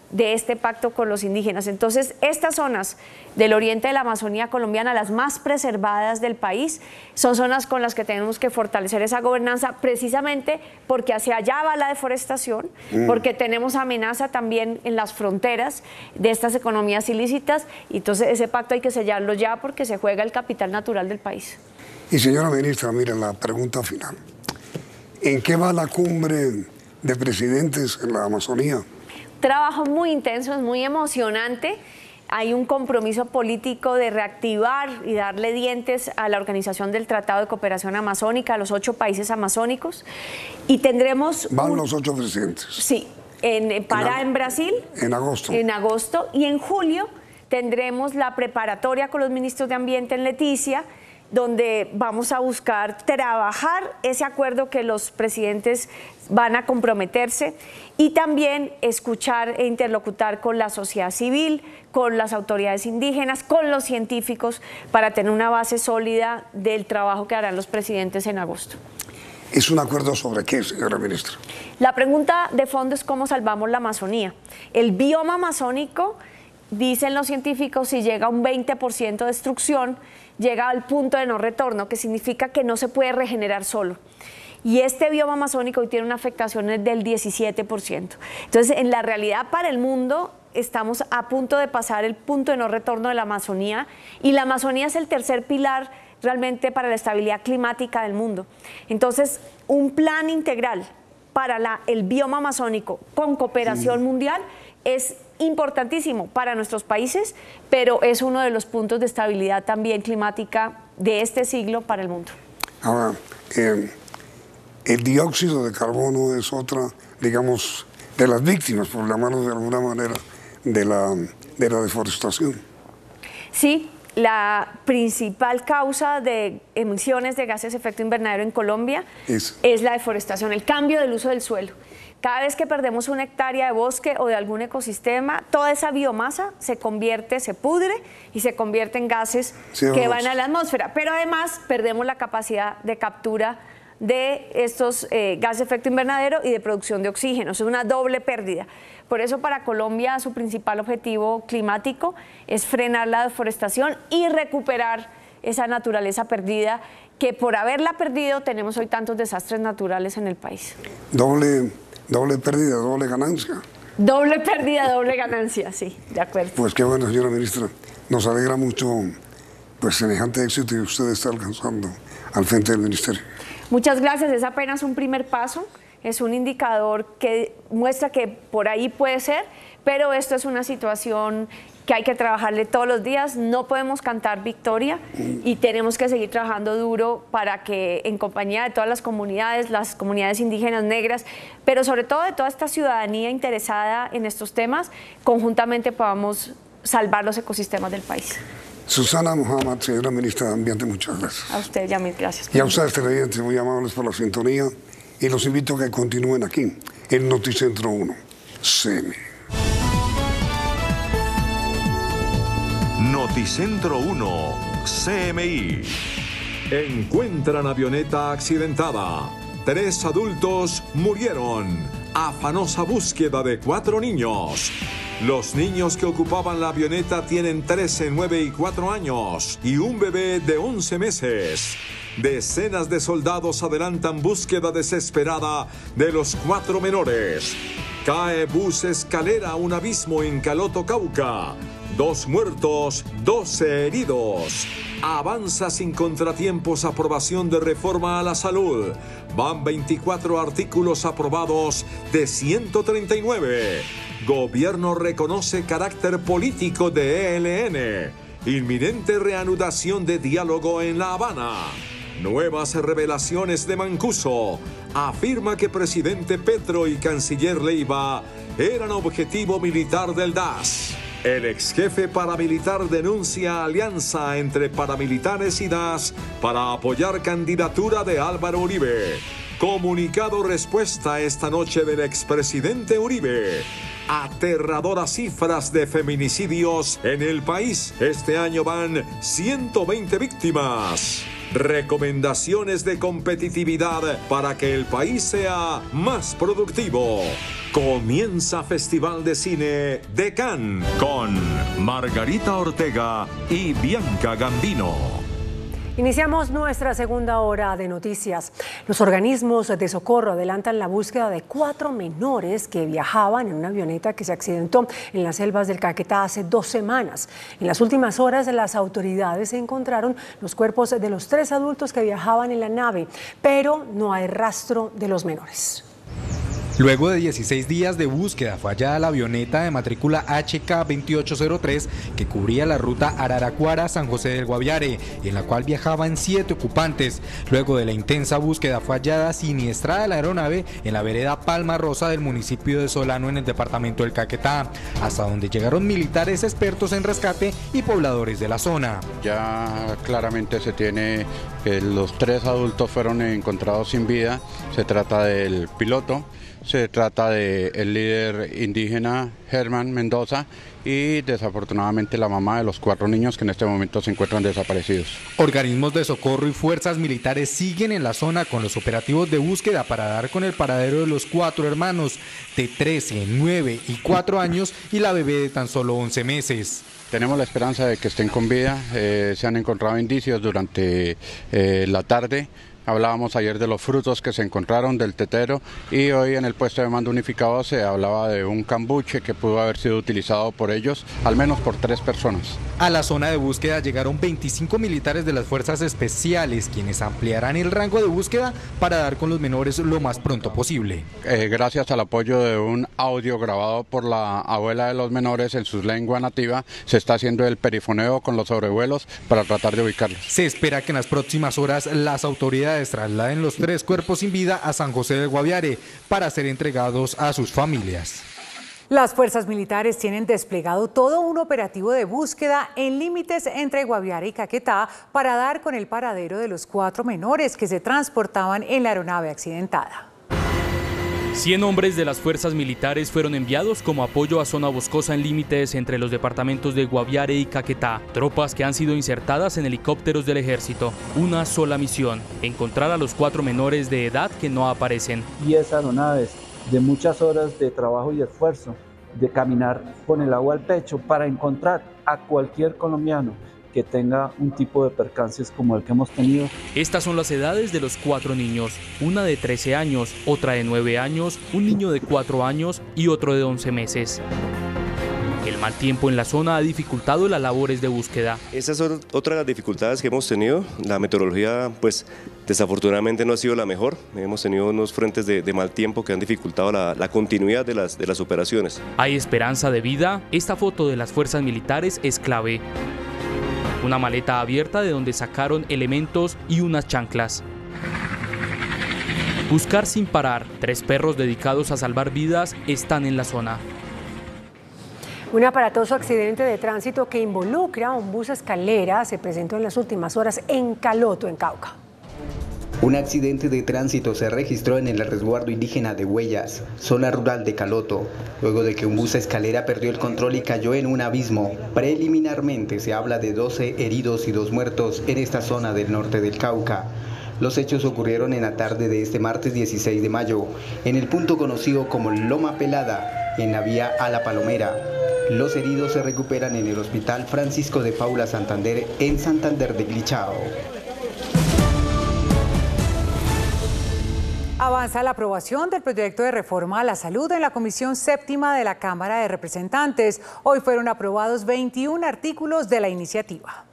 de este pacto con los indígenas. Entonces, estas zonas del oriente de la Amazonía colombiana, las más preservadas del país, son zonas con las que tenemos que fortalecer esa gobernanza, precisamente porque hacia allá va la deforestación, porque tenemos amenaza también en las fronteras de estas economías ilícitas, y entonces ese pacto hay que sellarlo ya porque se juega el capital natural del país. Y señora ministra, mire la pregunta final. ¿En qué va la cumbre de presidentes en la Amazonía? Trabajo muy intenso, es muy emocionante. Hay un compromiso político de reactivar y darle dientes a la organización del Tratado de Cooperación Amazónica, a los 8 países amazónicos. Y tendremos... ¿Van los 8 presidentes? Sí, en Brasil. En agosto. En agosto. Y en julio tendremos la preparatoria con los ministros de Ambiente en Leticia, donde vamos a buscar trabajar ese acuerdo que los presidentes van a comprometerse y también escuchar e interlocutar con la sociedad civil, con las autoridades indígenas, con los científicos, para tener una base sólida del trabajo que harán los presidentes en agosto. ¿Es un acuerdo sobre qué, señora ministra? La pregunta de fondo es cómo salvamos la Amazonía. El bioma amazónico, dicen los científicos, si llega a un 20% de destrucción, llega al punto de no retorno, que significa que no se puede regenerar solo. Y este bioma amazónico hoy tiene una afectación del 17%. Entonces, en la realidad para el mundo, estamos a punto de pasar el punto de no retorno de la Amazonía, y la Amazonía es el tercer pilar realmente para la estabilidad climática del mundo. Entonces, un plan integral para el bioma amazónico con cooperación mundial es importantísimo para nuestros países, pero es uno de los puntos de estabilidad también climática de este siglo para el mundo. Ahora, el dióxido de carbono es otra, digamos, de las víctimas, por llamarlo de alguna manera, de la deforestación. Sí, la principal causa de emisiones de gases de efecto invernadero en Colombia es la deforestación, el cambio del uso del suelo. Cada vez que perdemos una hectárea de bosque o de algún ecosistema, toda esa biomasa se pudre y se convierte en gases que van a la atmósfera. Pero además perdemos la capacidad de captura de estos gases de efecto invernadero y de producción de oxígeno. Es una doble pérdida. Por eso para Colombia su principal objetivo climático es frenar la deforestación y recuperar esa naturaleza perdida, que por haberla perdido tenemos hoy tantos desastres naturales en el país. Doble pérdida, doble ganancia. Doble pérdida, doble ganancia, sí, de acuerdo. Pues qué bueno, señora ministra. Nos alegra mucho pues semejante éxito que usted está alcanzando al frente del ministerio. Muchas gracias, es apenas un primer paso, es un indicador que muestra que por ahí puede ser, pero esto es una situación que hay que trabajarle todos los días, no podemos cantar victoria y tenemos que seguir trabajando duro para que en compañía de todas las comunidades indígenas, negras, pero sobre todo de toda esta ciudadanía interesada en estos temas, conjuntamente podamos salvar los ecosistemas del país. Susana Mohammed, señora ministra de Ambiente, muchas gracias. A usted, Yamit, gracias. Y a ustedes, televidentes, muy amables por la sintonía, y los invito a que continúen aquí, en Noticentro 1, CNE. Noticentro 1, CMI. Encuentran avioneta accidentada. 3 adultos murieron. Afanosa búsqueda de 4 niños. Los niños que ocupaban la avioneta tienen 13, 9 y 4 años y un bebé de 11 meses. Decenas de soldados adelantan búsqueda desesperada de los 4 menores. Cae bus escalera a un abismo en Caloto, Cauca. 2 muertos, 12 heridos. Avanza sin contratiempos aprobación de reforma a la salud. Van 24 artículos aprobados de 139. Gobierno reconoce carácter político de ELN. Inminente reanudación de diálogo en La Habana. Nuevas revelaciones de Mancuso. Afirma que presidente Petro y canciller Leiva eran objetivo militar del DAS. El ex jefe paramilitar denuncia alianza entre paramilitares y DAS para apoyar candidatura de Álvaro Uribe. Comunicado respuesta esta noche del expresidente Uribe. Aterradoras cifras de feminicidios en el país. Este año van 120 víctimas. Recomendaciones de competitividad para que el país sea más productivo. Comienza Festival de Cine de Cannes con Margarita Ortega y Bianca Gambino. Iniciamos nuestra segunda hora de noticias. Los organismos de socorro adelantan la búsqueda de 4 menores que viajaban en una avioneta que se accidentó en las selvas del Caquetá hace 2 semanas. En las últimas horas, las autoridades encontraron los cuerpos de los 3 adultos que viajaban en la nave, pero no hay rastro de los menores. Luego de 16 días de búsqueda fue hallada la avioneta de matrícula HK2803 que cubría la ruta Araraquara-San José del Guaviare, en la cual viajaban 7 ocupantes. Luego de la intensa búsqueda fue hallada siniestrada la aeronave en la vereda Palma Rosa del municipio de Solano en el departamento del Caquetá, hasta donde llegaron militares expertos en rescate y pobladores de la zona. Ya claramente se tiene que los 3 adultos fueron encontrados sin vida. Se trata del piloto, se trata del líder indígena Germán Mendoza y desafortunadamente la mamá de los 4 niños que en este momento se encuentran desaparecidos. Organismos de socorro y fuerzas militares siguen en la zona con los operativos de búsqueda para dar con el paradero de los 4 hermanos de 13, 9 y 4 años y la bebé de tan solo 11 meses. Tenemos la esperanza de que estén con vida. Se han encontrado indicios durante la tarde. Hablábamos ayer de los frutos que se encontraron del tetero y hoy en el puesto de mando unificado se hablaba de un cambuche que pudo haber sido utilizado por ellos, al menos por 3 personas. A la zona de búsqueda llegaron 25 militares de las fuerzas especiales, quienes ampliarán el rango de búsqueda para dar con los menores lo más pronto posible. Gracias al apoyo de un audio grabado por la abuela de los menores en su lengua nativa, se está haciendo el perifoneo con los sobrevuelos para tratar de ubicarlos. Se espera que en las próximas horas las autoridades trasladen los 3 cuerpos sin vida a San José del Guaviare para ser entregados a sus familias. Las fuerzas militares tienen desplegado todo un operativo de búsqueda en límites entre Guaviare y Caquetá para dar con el paradero de los 4 menores que se transportaban en la aeronave accidentada. 100 hombres de las fuerzas militares fueron enviados como apoyo a zona boscosa en límites entre los departamentos de Guaviare y Caquetá. Tropas que han sido insertadas en helicópteros del ejército. Una sola misión: encontrar a los 4 menores de edad que no aparecen. 10 aeronaves de muchas horas de trabajo y esfuerzo, de caminar con el agua al pecho para encontrar a cualquier colombiano que tenga un tipo de percances como el que hemos tenido. Estas son las edades de los 4 niños, una de 13 años, otra de 9 años, un niño de 4 años y otro de 11 meses. El mal tiempo en la zona ha dificultado las labores de búsqueda. Esas son otras de las dificultades que hemos tenido. La meteorología, pues, desafortunadamente no ha sido la mejor. Hemos tenido unos frentes de mal tiempo que han dificultado la continuidad de las operaciones. ¿Hay esperanza de vida? Esta foto de las fuerzas militares es clave. Una maleta abierta de donde sacaron elementos y unas chanclas. Buscar sin parar. 3 perros dedicados a salvar vidas están en la zona. Un aparatoso accidente de tránsito que involucra un bus escalera se presentó en las últimas horas en Caloto, en Cauca. Un accidente de tránsito se registró en el resguardo indígena de Huellas, zona rural de Caloto, luego de que un bus escalera perdió el control y cayó en un abismo. Preliminarmente se habla de 12 heridos y 2 muertos en esta zona del norte del Cauca. Los hechos ocurrieron en la tarde de este martes 16 de mayo, en el punto conocido como Loma Pelada, en la vía a La Palomera. Los heridos se recuperan en el Hospital Francisco de Paula Santander, en Santander de Glichao. Avanza la aprobación del proyecto de reforma a la salud en la Comisión Séptima de la Cámara de Representantes. Hoy fueron aprobados 21 artículos de la iniciativa.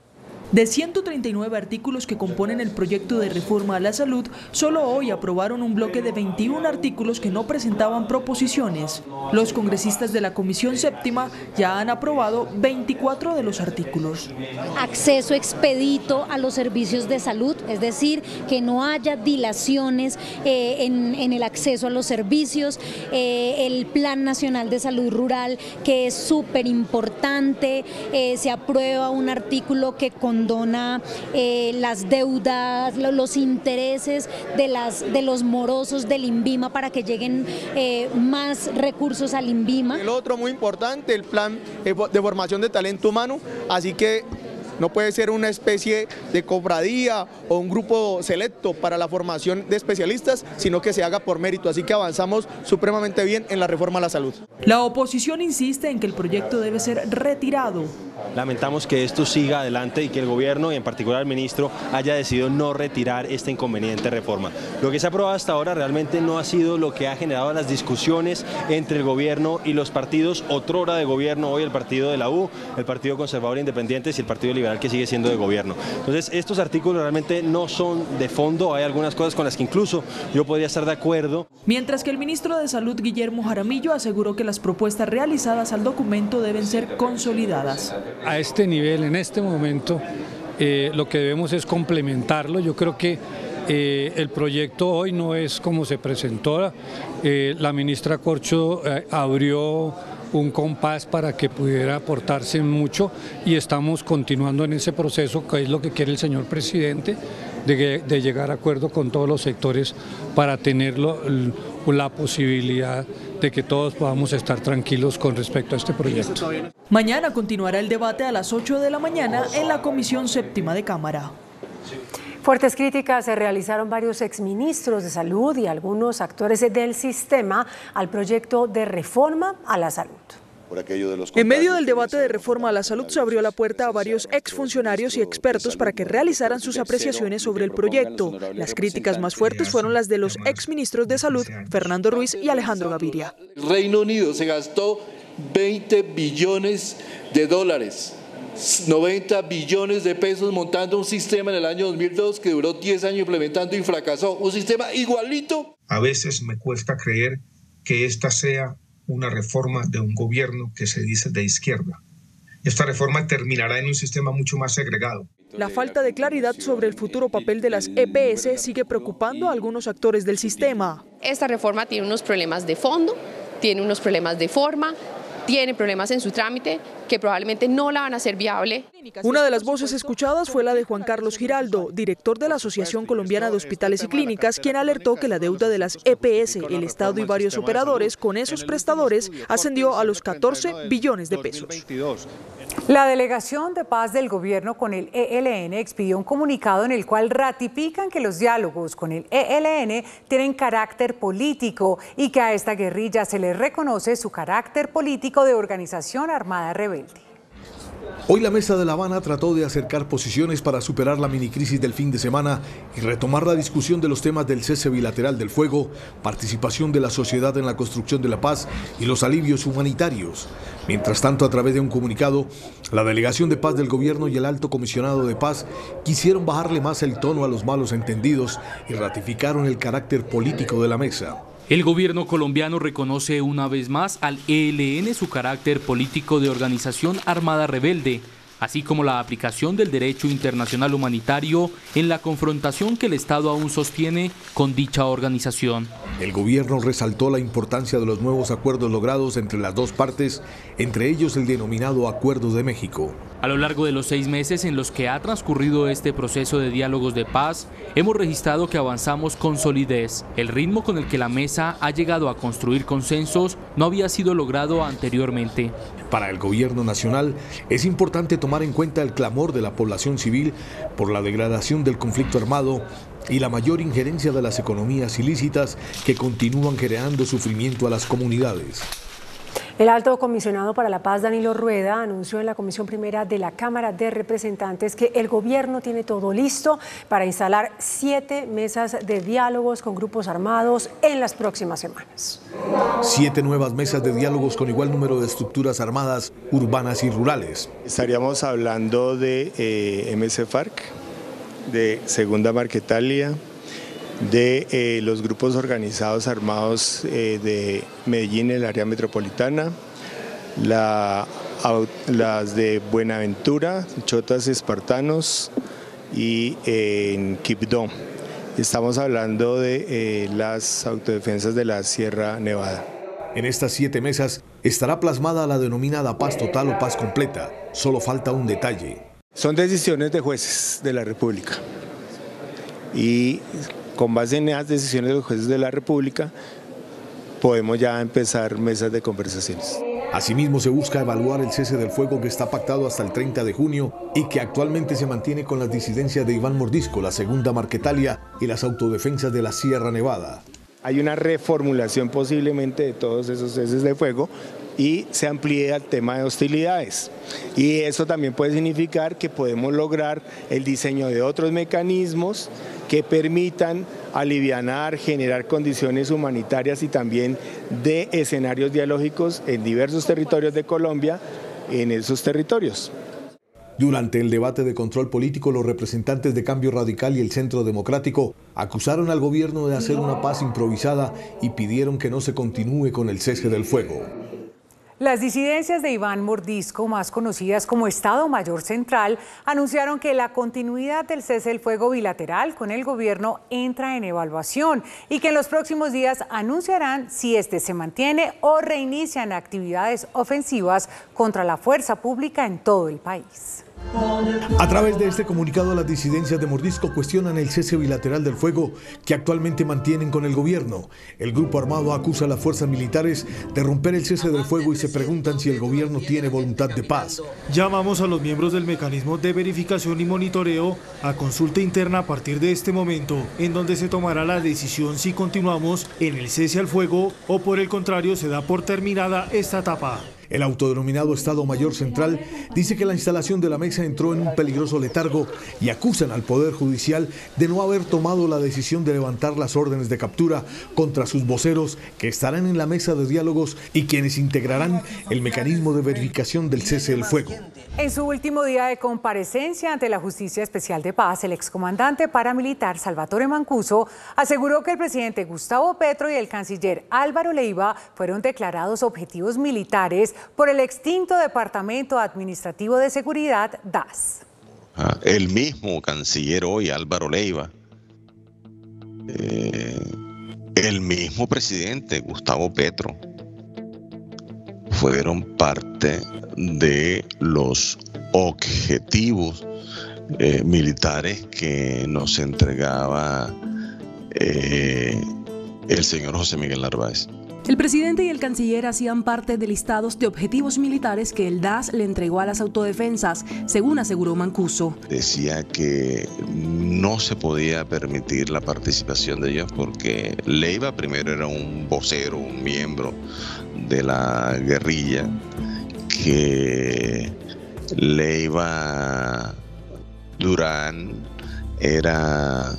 De 139 artículos que componen el proyecto de reforma a la salud, solo hoy aprobaron un bloque de 21 artículos que no presentaban proposiciones. Los congresistas de la Comisión Séptima ya han aprobado 24 de los artículos. Acceso expedito a los servicios de salud, es decir, que no haya dilaciones en el acceso a los servicios, el Plan Nacional de Salud Rural, que es súper importante, se aprueba un artículo que condona las deudas, los intereses de los morosos del INVIMA para que lleguen más recursos al INVIMA. El otro muy importante, el plan de formación de talento humano, así que no puede ser una especie de cofradía o un grupo selecto para la formación de especialistas, sino que se haga por mérito, así que avanzamos supremamente bien en la reforma a la salud. La oposición insiste en que el proyecto debe ser retirado. Lamentamos que esto siga adelante y que el gobierno y en particular el ministro haya decidido no retirar esta inconveniente reforma. Lo que se ha aprobado hasta ahora realmente no ha sido lo que ha generado las discusiones entre el gobierno y los partidos otrora de gobierno, hoy el partido de la U, el Partido Conservador Independientes y el Partido Liberal que sigue siendo de gobierno. Entonces estos artículos realmente no son de fondo, hay algunas cosas con las que incluso yo podría estar de acuerdo. Mientras que el ministro de Salud Guillermo Jaramillo aseguró que las propuestas realizadas al documento deben ser consolidadas. A este nivel, en este momento, lo que debemos es complementarlo. Yo creo que el proyecto hoy no es como se presentó. La ministra Corcho abrió un compás para que pudiera aportarse mucho y estamos continuando en ese proceso, que es lo que quiere el señor presidente, de llegar a acuerdo con todos los sectores para tener la posibilidad de que todos podamos estar tranquilos con respecto a este proyecto. Mañana continuará el debate a las 8 de la mañana en la Comisión Séptima de Cámara. Fuertes críticas se realizaron varios exministros de salud y algunos actores del sistema al proyecto de reforma a la salud. En medio del debate de reforma a la salud se abrió la puerta a varios exfuncionarios y expertos para que realizaran sus apreciaciones sobre el proyecto. Las críticas más fuertes fueron las de los exministros de salud, Fernando Ruiz y Alejandro Gaviria. El Reino Unido se gastó 20 billones de dólares. 90 billones de pesos montando un sistema en el año 2002 que duró 10 años implementando y fracasó. Un sistema igualito. A veces me cuesta creer que esta sea una reforma de un gobierno que se dice de izquierda. Esta reforma terminará en un sistema mucho más segregado. La falta de claridad sobre el futuro papel de las EPS sigue preocupando a algunos actores del sistema. Esta reforma tiene unos problemas de fondo, tiene unos problemas de forma, tiene problemas en su trámite que probablemente no la van a hacer viable. Una de las voces escuchadas fue la de Juan Carlos Giraldo, director de la Asociación Colombiana de Hospitales y Clínicas, quien alertó que la deuda de las EPS, el Estado y varios operadores con esos prestadores ascendió a los 14 billones de pesos. La Delegación de Paz del Gobierno con el ELN expidió un comunicado en el cual ratifican que los diálogos con el ELN tienen carácter político y que a esta guerrilla se le reconoce su carácter político de organización armada rebelde. Hoy la Mesa de La Habana trató de acercar posiciones para superar la minicrisis del fin de semana y retomar la discusión de los temas del cese bilateral del fuego, participación de la sociedad en la construcción de la paz y los alivios humanitarios. Mientras tanto, a través de un comunicado, la Delegación de Paz del Gobierno y el Alto Comisionado de Paz quisieron bajarle más el tono a los malos entendidos y ratificaron el carácter político de la mesa. El gobierno colombiano reconoce una vez más al ELN su carácter político de organización armada rebelde, así como la aplicación del derecho internacional humanitario en la confrontación que el Estado aún sostiene con dicha organización. El gobierno resaltó la importancia de los nuevos acuerdos logrados entre las dos partes, entre ellos el denominado Acuerdo de México. A lo largo de los 6 meses en los que ha transcurrido este proceso de diálogos de paz, hemos registrado que avanzamos con solidez. El ritmo con el que la mesa ha llegado a construir consensos no había sido logrado anteriormente. Para el gobierno nacional es importante tomar en cuenta el clamor de la población civil por la degradación del conflicto armado y la mayor injerencia de las economías ilícitas que continúan generando sufrimiento a las comunidades. El alto comisionado para la paz, Danilo Rueda, anunció en la Comisión Primera de la Cámara de Representantes que el gobierno tiene todo listo para instalar 7 mesas de diálogos con grupos armados en las próximas semanas. 7 nuevas mesas de diálogos con igual número de estructuras armadas, urbanas y rurales. Estaríamos hablando de MC-FARC, de Segunda Marquetalia, de los grupos organizados armados de Medellín, el área metropolitana, las de Buenaventura, Chotas Espartanos y en Quibdó. Estamos hablando de las autodefensas de la Sierra Nevada. En estas 7 mesas estará plasmada la denominada paz total o paz completa. Solo falta un detalle. Son decisiones de jueces de la República y con base en esas decisiones de los jueces de la República podemos ya empezar mesas de conversaciones. Asimismo, se busca evaluar el cese del fuego que está pactado hasta el 30 de junio y que actualmente se mantiene con las disidencias de Iván Mordisco, la Segunda Marquetalia y las autodefensas de la Sierra Nevada. Hay una reformulación posiblemente de todos esos ceses de fuego y se amplíe al tema de hostilidades. Y eso también puede significar que podemos lograr el diseño de otros mecanismos que permitan alivianar, generar condiciones humanitarias y también de escenarios dialógicos en diversos territorios de Colombia, en esos territorios. Durante el debate de control político, los representantes de Cambio Radical y el Centro Democrático acusaron al gobierno de hacer una paz improvisada y pidieron que no se continúe con el cese del fuego. Las disidencias de Iván Mordisco, más conocidas como Estado Mayor Central, anunciaron que la continuidad del cese del fuego bilateral con el gobierno entra en evaluación y que en los próximos días anunciarán si este se mantiene o reinician actividades ofensivas contra la fuerza pública en todo el país. A través de este comunicado, las disidencias de Mordisco cuestionan el cese bilateral del fuego que actualmente mantienen con el gobierno. El grupo armado acusa a las fuerzas militares de romper el cese del fuego y se preguntan si el gobierno tiene voluntad de paz. Llamamos a los miembros del mecanismo de verificación y monitoreo a consulta interna a partir de este momento, en donde se tomará la decisión si continuamos en el cese al fuego o por el contrario se da por terminada esta etapa. El autodenominado Estado Mayor Central dice que la instalación de la mesa entró en un peligroso letargo y acusan al Poder Judicial de no haber tomado la decisión de levantar las órdenes de captura contra sus voceros que estarán en la mesa de diálogos y quienes integrarán el mecanismo de verificación del cese del fuego. En su último día de comparecencia ante la Justicia Especial de Paz, el excomandante paramilitar Salvatore Mancuso aseguró que el presidente Gustavo Petro y el canciller Álvaro Leiva fueron declarados objetivos militares por el extinto Departamento Administrativo de Seguridad, DAS. El mismo canciller hoy, Álvaro Leiva, el mismo presidente Gustavo Petro, fueron parte de los objetivos militares que nos entregaba el señor José Miguel Narváez. El presidente y el canciller hacían parte de listados de objetivos militares que el DAS le entregó a las autodefensas, según aseguró Mancuso. Decía que no se podía permitir la participación de ellos porque Leiva primero era un vocero, un miembro de la guerrilla, que Leiva Durán era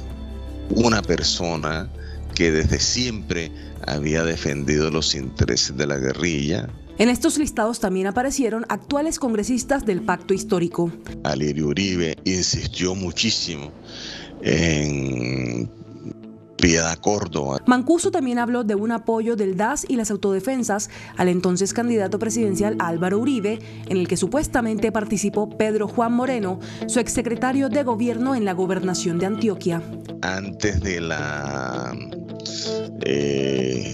una persona que desde siempre había defendido los intereses de la guerrilla. En estos listados también aparecieron actuales congresistas del Pacto Histórico. Alirio Uribe insistió muchísimo en Piedad Córdoba. Mancuso también habló de un apoyo del DAS y las autodefensas al entonces candidato presidencial Álvaro Uribe, en el que supuestamente participó Pedro Juan Moreno, su exsecretario de gobierno en la gobernación de Antioquia. Antes de las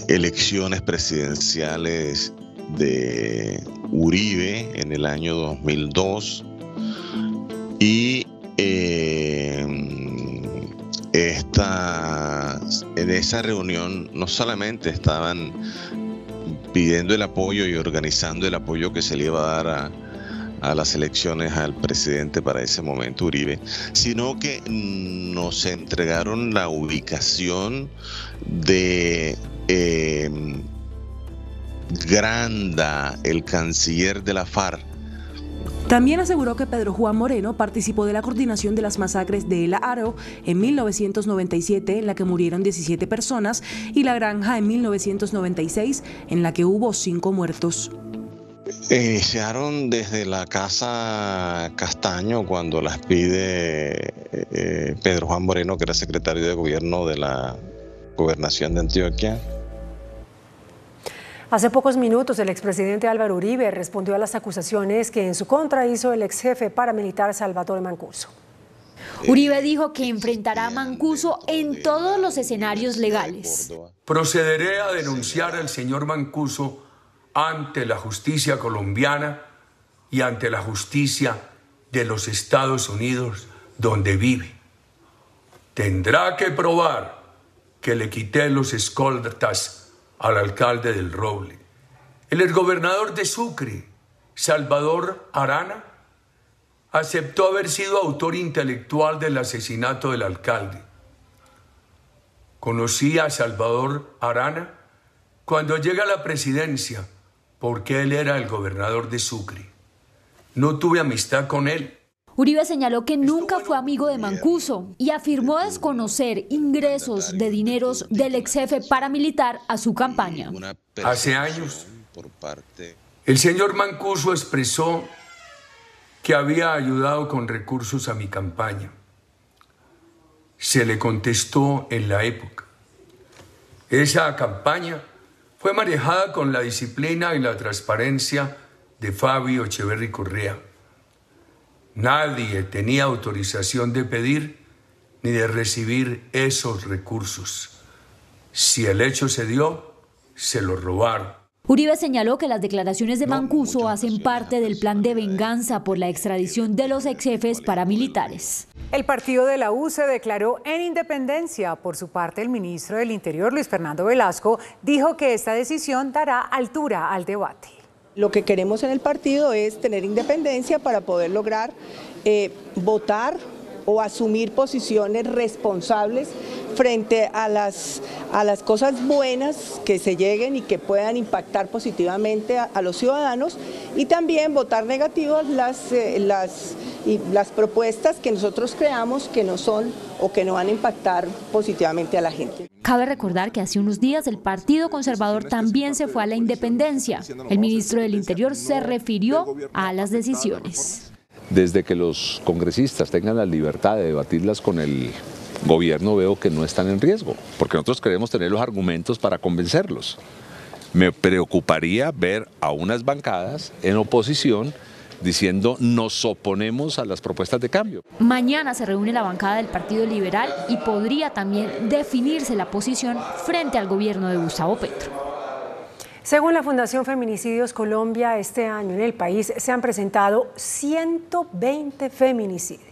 elecciones presidenciales de Uribe en el año 2002 y en esa reunión no solamente estaban pidiendo el apoyo y organizando el apoyo que se le iba a dar a las elecciones al presidente para ese momento, Uribe, sino que nos entregaron la ubicación de Granda, el canciller de la FARC. También aseguró que Pedro Juan Moreno participó de la coordinación de las masacres de El Aro en 1997, en la que murieron 17 personas, y La Granja en 1996, en la que hubo 5 muertos. Iniciaron desde la Casa Castaño cuando las pide Pedro Juan Moreno, que era secretario de gobierno de la gobernación de Antioquia. Hace pocos minutos el expresidente Álvaro Uribe respondió a las acusaciones que en su contra hizo el exjefe paramilitar Salvatore Mancuso. Uribe dijo que enfrentará a Mancuso en todos los escenarios legales. Procederé a denunciar al señor Mancuso ante la justicia colombiana y ante la justicia de los Estados Unidos, donde vive. Tendrá que probar que le quité los escoltas al alcalde del Roble. El exgobernador de Sucre, Salvador Arana, aceptó haber sido autor intelectual del asesinato del alcalde. Conocí a Salvador Arana cuando llega a la presidencia, porque él era el gobernador de Sucre. No tuve amistad con él. Uribe señaló que nunca fue amigo de Mancuso y afirmó desconocer ingresos de dineros del exjefe paramilitar a su campaña. Hace años, el señor Mancuso expresó que había ayudado con recursos a mi campaña. Se le contestó en la época. Esa campaña fue manejada con la disciplina y la transparencia de Fabio Echeverry Correa. Nadie tenía autorización de pedir ni de recibir esos recursos. Si el hecho se dio, se lo robaron. Uribe señaló que las declaraciones de Mancuso hacen parte del plan de venganza por la extradición de los exjefes paramilitares. El partido de la U se declaró en independencia. Por su parte, el ministro del Interior, Luis Fernando Velasco, dijo que esta decisión dará altura al debate. Lo que queremos en el partido es tener independencia para poder lograr votar o asumir posiciones responsables frente a las cosas buenas que se lleguen y que puedan impactar positivamente a los ciudadanos, y también votar negativas las propuestas que nosotros creamos que no son o que no van a impactar positivamente a la gente. Cabe recordar que hace unos días el Partido Conservador también se fue a la independencia. El ministro del Interior se refirió a las decisiones. Desde que los congresistas tengan la libertad de debatirlas con el gobierno, veo que no están en riesgo, porque nosotros queremos tener los argumentos para convencerlos. Me preocuparía ver a unas bancadas en oposición diciendo nos oponemos a las propuestas de cambio. Mañana se reúne la bancada del Partido Liberal y podría también definirse la posición frente al gobierno de Gustavo Petro. Según la Fundación Feminicidios Colombia, este año en el país se han presentado 120 feminicidios.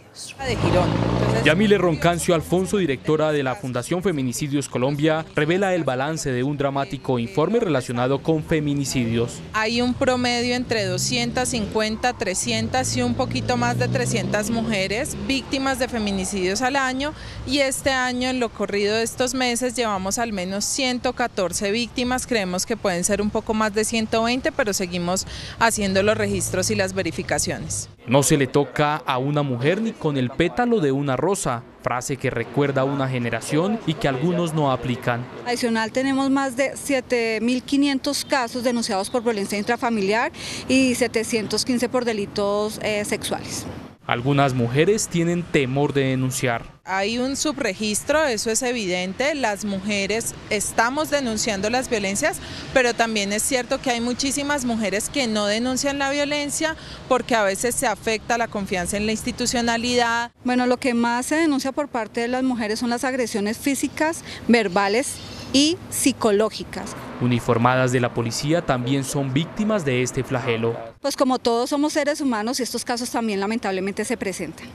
Yamile Roncancio Alfonso, directora de la Fundación Feminicidios Colombia, revela el balance de un dramático informe relacionado con feminicidios. Hay un promedio entre 250, 300 y un poquito más de 300 mujeres víctimas de feminicidios al año, y este año, en lo corrido de estos meses, llevamos al menos 114 víctimas. Creemos que pueden ser un poco más de 120, pero seguimos haciendo los registros y las verificaciones. No se le toca a una mujer ni con el pétalo de una rosa, frase que recuerda a una generación y que algunos no aplican. Adicional, tenemos más de 7.500 casos denunciados por violencia intrafamiliar y 715 por delitos sexuales. Algunas mujeres tienen temor de denunciar. Hay un subregistro, eso es evidente, las mujeres estamos denunciando las violencias, pero también es cierto que hay muchísimas mujeres que no denuncian la violencia porque a veces se afecta la confianza en la institucionalidad. Bueno, lo que más se denuncia por parte de las mujeres son las agresiones físicas, verbales y psicológicas. Uniformadas de la policía también son víctimas de este flagelo. Pues como todos somos seres humanos, y estos casos también lamentablemente se presentan.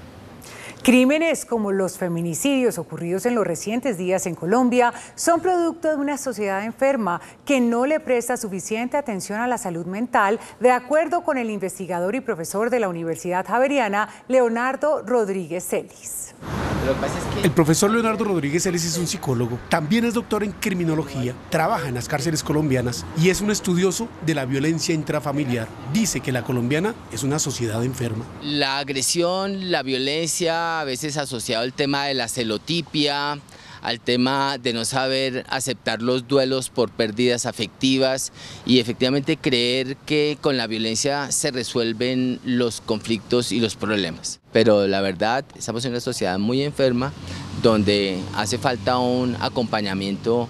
Crímenes como los feminicidios ocurridos en los recientes días en Colombia son producto de una sociedad enferma que no le presta suficiente atención a la salud mental, de acuerdo con el investigador y profesor de la Universidad Javeriana, Leonardo Rodríguez Celis. El profesor Leonardo Rodríguez Celis es un psicólogo, también es doctor en criminología, trabaja en las cárceles colombianas y es un estudioso de la violencia intrafamiliar. Dice que la colombiana es una sociedad enferma. La agresión, la violencia, a veces asociado al tema de la celotipia, al tema de no saber aceptar los duelos por pérdidas afectivas y efectivamente creer que con la violencia se resuelven los conflictos y los problemas. Pero la verdad, estamos en una sociedad muy enferma donde hace falta un acompañamiento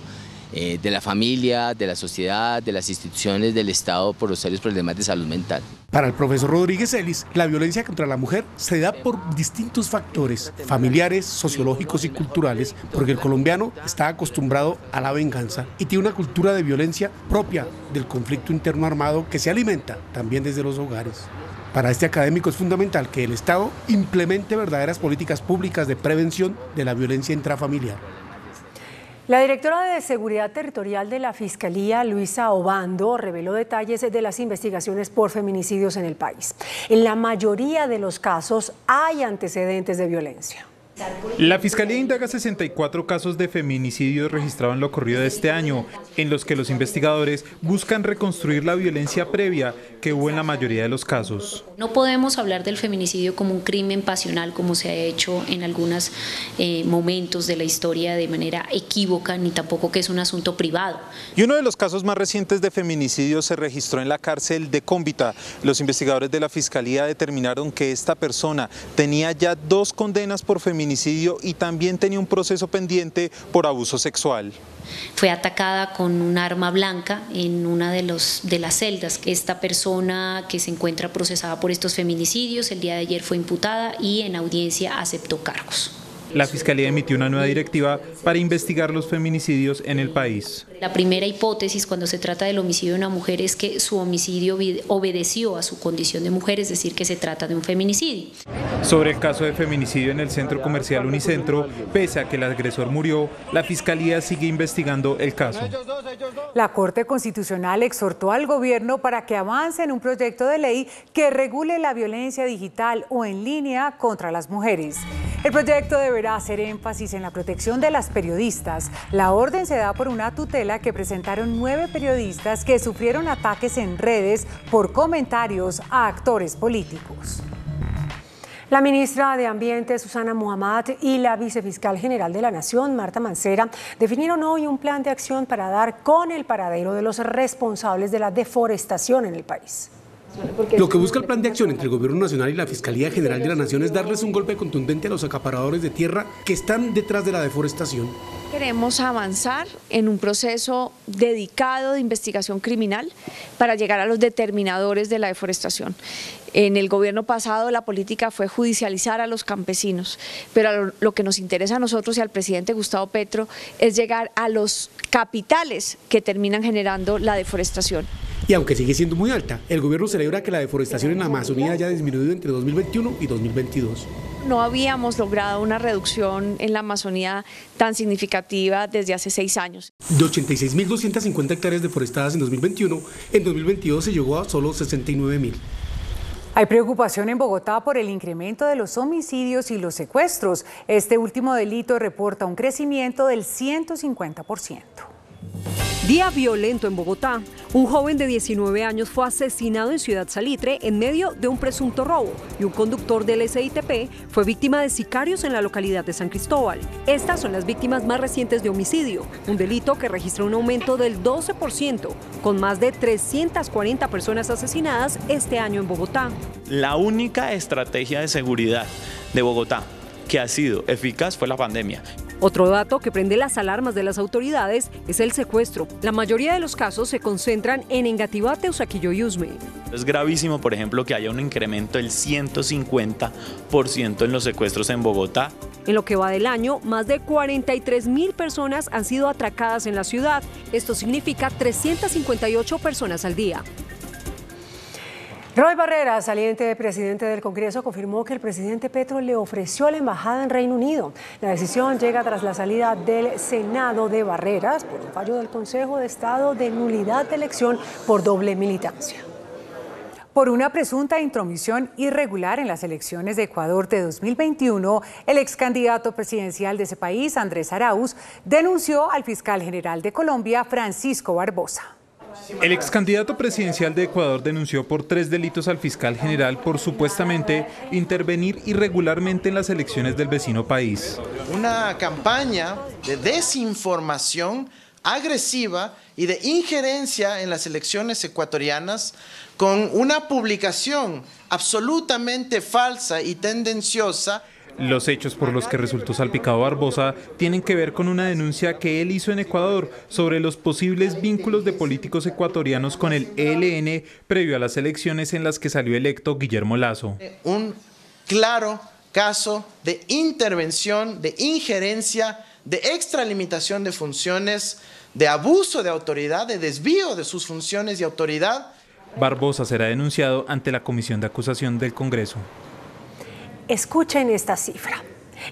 de la familia, de la sociedad, de las instituciones, del Estado por los serios problemas de salud mental. Para el profesor Rodríguez Celis, la violencia contra la mujer se da por distintos factores familiares, sociológicos y culturales, porque el colombiano está acostumbrado a la venganza y tiene una cultura de violencia propia del conflicto interno armado que se alimenta también desde los hogares. Para este académico es fundamental que el Estado implemente verdaderas políticas públicas de prevención de la violencia intrafamiliar. La directora de Seguridad Territorial de la Fiscalía, Luisa Obando, reveló detalles de las investigaciones por feminicidios en el país. En la mayoría de los casos hay antecedentes de violencia. La Fiscalía indaga 64 casos de feminicidios registrados en lo ocurrido de este año, en los que los investigadores buscan reconstruir la violencia previa que hubo en la mayoría de los casos. No podemos hablar del feminicidio como un crimen pasional, como se ha hecho en algunos momentos de la historia de manera equívoca, ni tampoco que es un asunto privado. Y uno de los casos más recientes de feminicidio se registró en la cárcel de Cómbita. Los investigadores de la Fiscalía determinaron que esta persona tenía ya 2 condenas por feminicidio y también tenía un proceso pendiente por abuso sexual. Fue atacada con un arma blanca en una de las celdas. Esta persona que se encuentra procesada por estos feminicidios el día de ayer fue imputada y en audiencia aceptó cargos. La Fiscalía emitió una nueva directiva para investigar los feminicidios en el país. La primera hipótesis cuando se trata del homicidio de una mujer es que su homicidio obedeció a su condición de mujer, es decir, que se trata de un feminicidio. Sobre el caso de feminicidio en el centro comercial Unicentro, pese a que el agresor murió, la Fiscalía sigue investigando el caso. La Corte Constitucional exhortó al gobierno para que avance en un proyecto de ley que regule la violencia digital o en línea contra las mujeres. El proyecto deberá hacer énfasis en la protección de las periodistas. La orden se da por una tutela que presentaron 9 periodistas que sufrieron ataques en redes por comentarios a actores políticos. La ministra de Ambiente, Susana Muhammad, y la vicefiscal general de la Nación, Marta Mancera, definieron hoy un plan de acción para dar con el paradero de los responsables de la deforestación en el país. Lo que busca el plan de acción entre el Gobierno Nacional y la Fiscalía General de la Nación es darles un golpe contundente a los acaparadores de tierra que están detrás de la deforestación. Queremos avanzar en un proceso dedicado de investigación criminal para llegar a los determinadores de la deforestación. En el gobierno pasado la política fue judicializar a los campesinos, pero lo que nos interesa a nosotros y al presidente Gustavo Petro es llegar a los capitales que terminan generando la deforestación. Y aunque sigue siendo muy alta, el gobierno celebra que la deforestación en la Amazonía haya disminuido entre 2021 y 2022. No habíamos logrado una reducción en la Amazonía tan significativa desde hace 6 años. De 86.250 hectáreas deforestadas en 2021, en 2022 se llegó a solo 69.000. Hay preocupación en Bogotá por el incremento de los homicidios y los secuestros. Este último delito reporta un crecimiento del 150%. Día violento en Bogotá. Un joven de 19 años fue asesinado en Ciudad Salitre en medio de un presunto robo y un conductor del SITP fue víctima de sicarios en la localidad de San Cristóbal. Estas son las víctimas más recientes de homicidio, un delito que registró un aumento del 12%, con más de 340 personas asesinadas este año en Bogotá. La única estrategia de seguridad de Bogotá que ha sido eficaz fue la pandemia. Otro dato que prende las alarmas de las autoridades es el secuestro. La mayoría de los casos se concentran en Engativá, Teusaquillo y Usme. Es gravísimo, por ejemplo, que haya un incremento del 150% en los secuestros en Bogotá. En lo que va del año, más de 43.000 personas han sido atracadas en la ciudad. Esto significa 358 personas al día. Roy Barreras, saliente presidente del Congreso, confirmó que el presidente Petro le ofreció la embajada en Reino Unido. La decisión llega tras la salida del Senado de Barreras por un fallo del Consejo de Estado de nulidad de elección por doble militancia. Por una presunta intromisión irregular en las elecciones de Ecuador de 2021, el ex candidato presidencial de ese país, Andrés Arauz, denunció al fiscal general de Colombia, Francisco Barbosa. El ex candidato presidencial de Ecuador denunció por 3 delitos al fiscal general por supuestamente intervenir irregularmente en las elecciones del vecino país. Una campaña de desinformación agresiva y de injerencia en las elecciones ecuatorianas con una publicación absolutamente falsa y tendenciosa. Los hechos por los que resultó salpicado Barbosa tienen que ver con una denuncia que él hizo en Ecuador sobre los posibles vínculos de políticos ecuatorianos con el ELN previo a las elecciones en las que salió electo Guillermo Lasso. Un claro caso de intervención, de injerencia, de extralimitación de funciones, de abuso de autoridad, de desvío de sus funciones de autoridad. Barbosa será denunciado ante la Comisión de Acusación del Congreso. Escuchen esta cifra.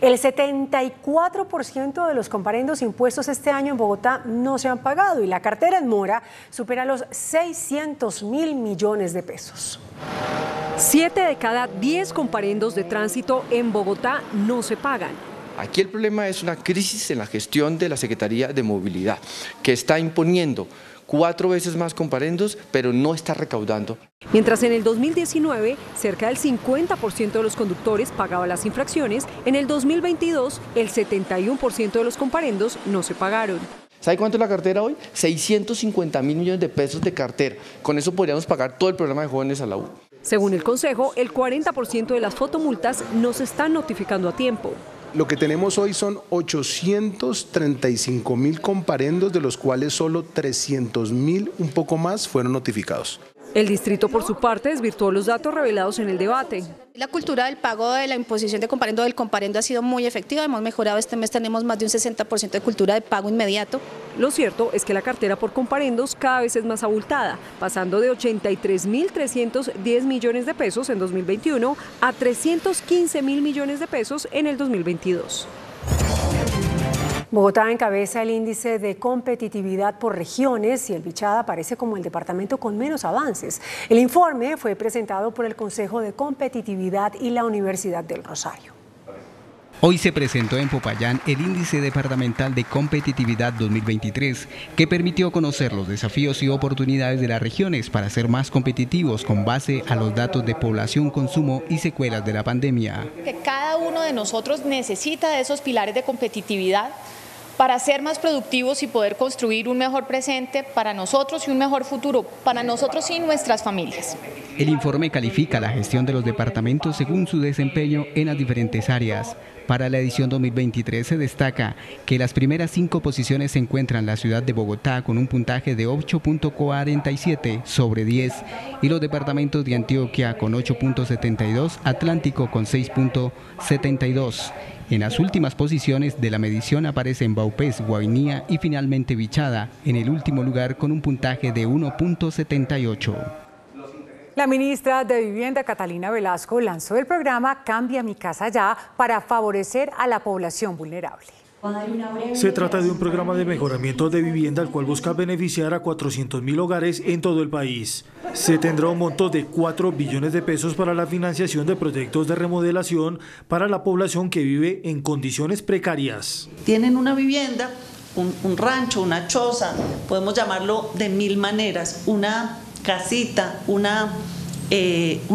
El 74% de los comparendos impuestos este año en Bogotá no se han pagado y la cartera en mora supera los 600.000 millones de pesos. 7 de cada 10 comparendos de tránsito en Bogotá no se pagan. Aquí el problema es una crisis en la gestión de la Secretaría de Movilidad, que está imponiendo 4 veces más comparendos, pero no está recaudando. Mientras en el 2019 cerca del 50% de los conductores pagaba las infracciones, en el 2022 el 71% de los comparendos no se pagaron. ¿Sabe cuánto es la cartera hoy? 650.000 millones de pesos de cartera. Con eso podríamos pagar todo el programa de jóvenes a la U. Según el Consejo, el 40% de las fotomultas no se están notificando a tiempo. Lo que tenemos hoy son 835.000 comparendos, de los cuales solo 300.000, un poco más, fueron notificados. El distrito, por su parte, desvirtuó los datos revelados en el debate. La cultura del pago de la imposición de comparendo del comparendo ha sido muy efectiva. Hemos mejorado este mes, tenemos más de un 60% de cultura de pago inmediato. Lo cierto es que la cartera por comparendos cada vez es más abultada, pasando de 83.310 millones de pesos en 2021 a 315.000 millones de pesos en el 2022. Bogotá encabeza el índice de competitividad por regiones y el Bichada aparece como el departamento con menos avances. El informe fue presentado por el Consejo de Competitividad y la Universidad del Rosario. Hoy se presentó en Popayán el Índice Departamental de Competitividad 2023, que permitió conocer los desafíos y oportunidades de las regiones para ser más competitivos con base a los datos de población, consumo y secuelas de la pandemia. Que cada uno de nosotros necesita de esos pilares de competitividad para ser más productivos y poder construir un mejor presente para nosotros y un mejor futuro para nosotros y nuestras familias. El informe califica la gestión de los departamentos según su desempeño en las diferentes áreas. Para la edición 2023 se destaca que las primeras 5 posiciones se encuentran la ciudad de Bogotá con un puntaje de 8.47 sobre 10 y los departamentos de Antioquia con 8.72, Atlántico con 6.72. En las últimas posiciones de la medición aparecen Vaupés, Guainía y finalmente Bichada, en el último lugar con un puntaje de 1.78. La ministra de Vivienda, Catalina Velasco, lanzó el programa Cambia mi casa ya para favorecer a la población vulnerable. Se trata de un programa de mejoramiento de vivienda al cual busca beneficiar a 400.000 hogares en todo el país. Se tendrá un monto de 4 billones de pesos para la financiación de proyectos de remodelación para la población que vive en condiciones precarias. Tienen una vivienda, un rancho, una choza, podemos llamarlo de 1000 maneras, una casita, un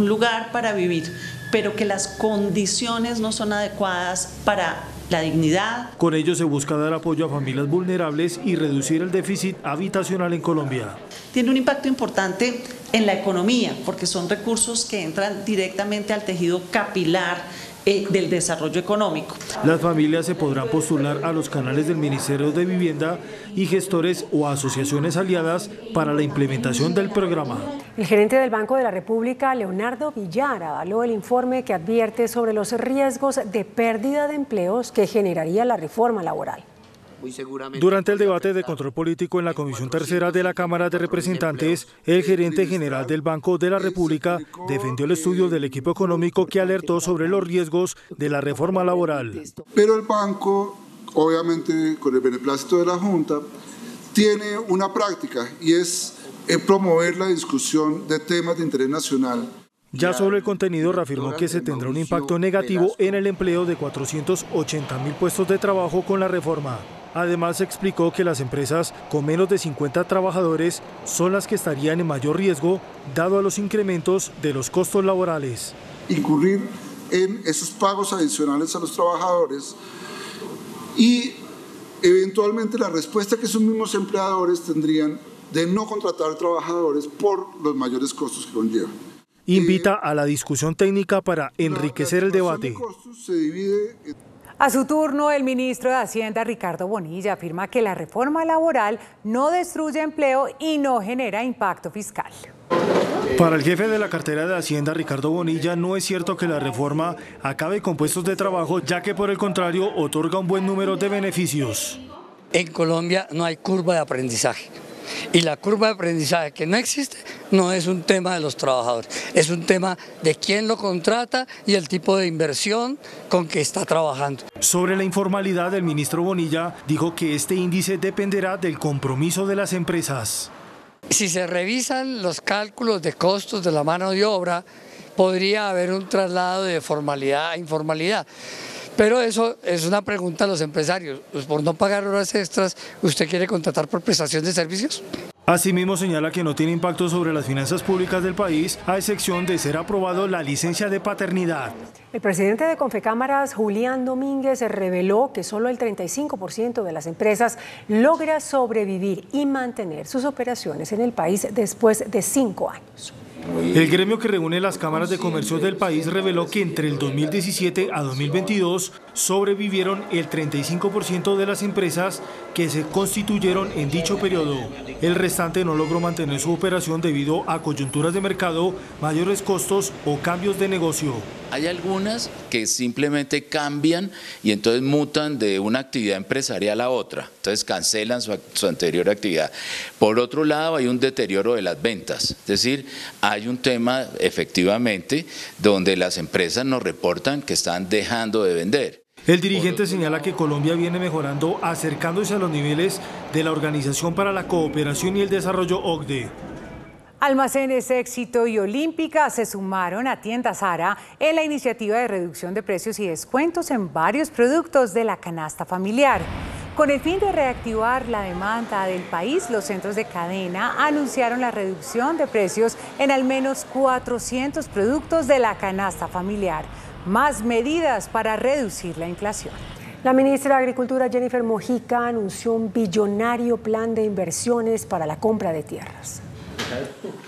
lugar para vivir, pero que las condiciones no son adecuadas para la dignidad. Con ello se busca dar apoyo a familias vulnerables y reducir el déficit habitacional en Colombia. Tiene un impacto importante en la economía, porque son recursos que entran directamente al tejido capilar del desarrollo económico. Las familias se podrán postular a los canales del Ministerio de Vivienda y gestores o asociaciones aliadas para la implementación del programa. El gerente del Banco de la República, Leonardo Villar, avaló el informe que advierte sobre los riesgos de pérdida de empleos que generaría la reforma laboral. Durante el debate de control político en la Comisión Tercera de la Cámara de Representantes, el gerente general del Banco de la República defendió el estudio del equipo económico que alertó sobre los riesgos de la reforma laboral. Pero el banco, obviamente con el beneplácito de la Junta, tiene una práctica y es promover la discusión de temas de interés nacional. Ya sobre el contenido reafirmó que se tendrá un impacto negativo en el empleo de 480.000 puestos de trabajo con la reforma. Además explicó que las empresas con menos de 50 trabajadores son las que estarían en mayor riesgo dado a los incrementos de los costos laborales. Incurrir en esos pagos adicionales a los trabajadores y eventualmente la respuesta que esos mismos empleadores tendrían de no contratar trabajadores por los mayores costos que conllevan. Invita a la discusión técnica para enriquecer el debate. A su turno, el ministro de Hacienda, Ricardo Bonilla, afirma que la reforma laboral no destruye empleo y no genera impacto fiscal. Para el jefe de la cartera de Hacienda, Ricardo Bonilla, no es cierto que la reforma acabe con puestos de trabajo, ya que por el contrario otorga un buen número de beneficios. En Colombia no hay curva de aprendizaje. Y la curva de aprendizaje que no existe no es un tema de los trabajadores, es un tema de quién lo contrata y el tipo de inversión con que está trabajando. Sobre la informalidad, el ministro Bonilla dijo que este índice dependerá del compromiso de las empresas. Si se revisan los cálculos de costos de la mano de obra, podría haber un traslado de formalidad a informalidad. Pero eso es una pregunta a los empresarios. Pues por no pagar horas extras, ¿usted quiere contratar por prestación de servicios? Asimismo señala que no tiene impacto sobre las finanzas públicas del país, a excepción de ser aprobado la licencia de paternidad. El presidente de Confecámaras, Julián Domínguez, reveló que solo el 35% de las empresas logra sobrevivir y mantener sus operaciones en el país después de 5 años. El gremio que reúne las cámaras de comercio del país reveló que entre el 2017 a 2022 sobrevivieron el 35% de las empresas que se constituyeron en dicho periodo. El restante no logró mantener su operación debido a coyunturas de mercado, mayores costos o cambios de negocio. Hay algunas que simplemente cambian y entonces mutan de una actividad empresarial a otra, entonces cancelan su anterior actividad. Por otro lado, hay un deterioro de las ventas, es decir, hay un tema efectivamente donde las empresas nos reportan que están dejando de vender. El dirigente señala que Colombia viene mejorando, acercándose a los niveles de la Organización para la Cooperación y el Desarrollo OCDE. Almacenes Éxito y Olímpica se sumaron a Tienda Zara en la iniciativa de reducción de precios y descuentos en varios productos de la canasta familiar. Con el fin de reactivar la demanda del país, los centros de cadena anunciaron la reducción de precios en al menos 400 productos de la canasta familiar. Más medidas para reducir la inflación. La ministra de Agricultura, Jennifer Mojica, anunció un billonario plan de inversiones para la compra de tierras.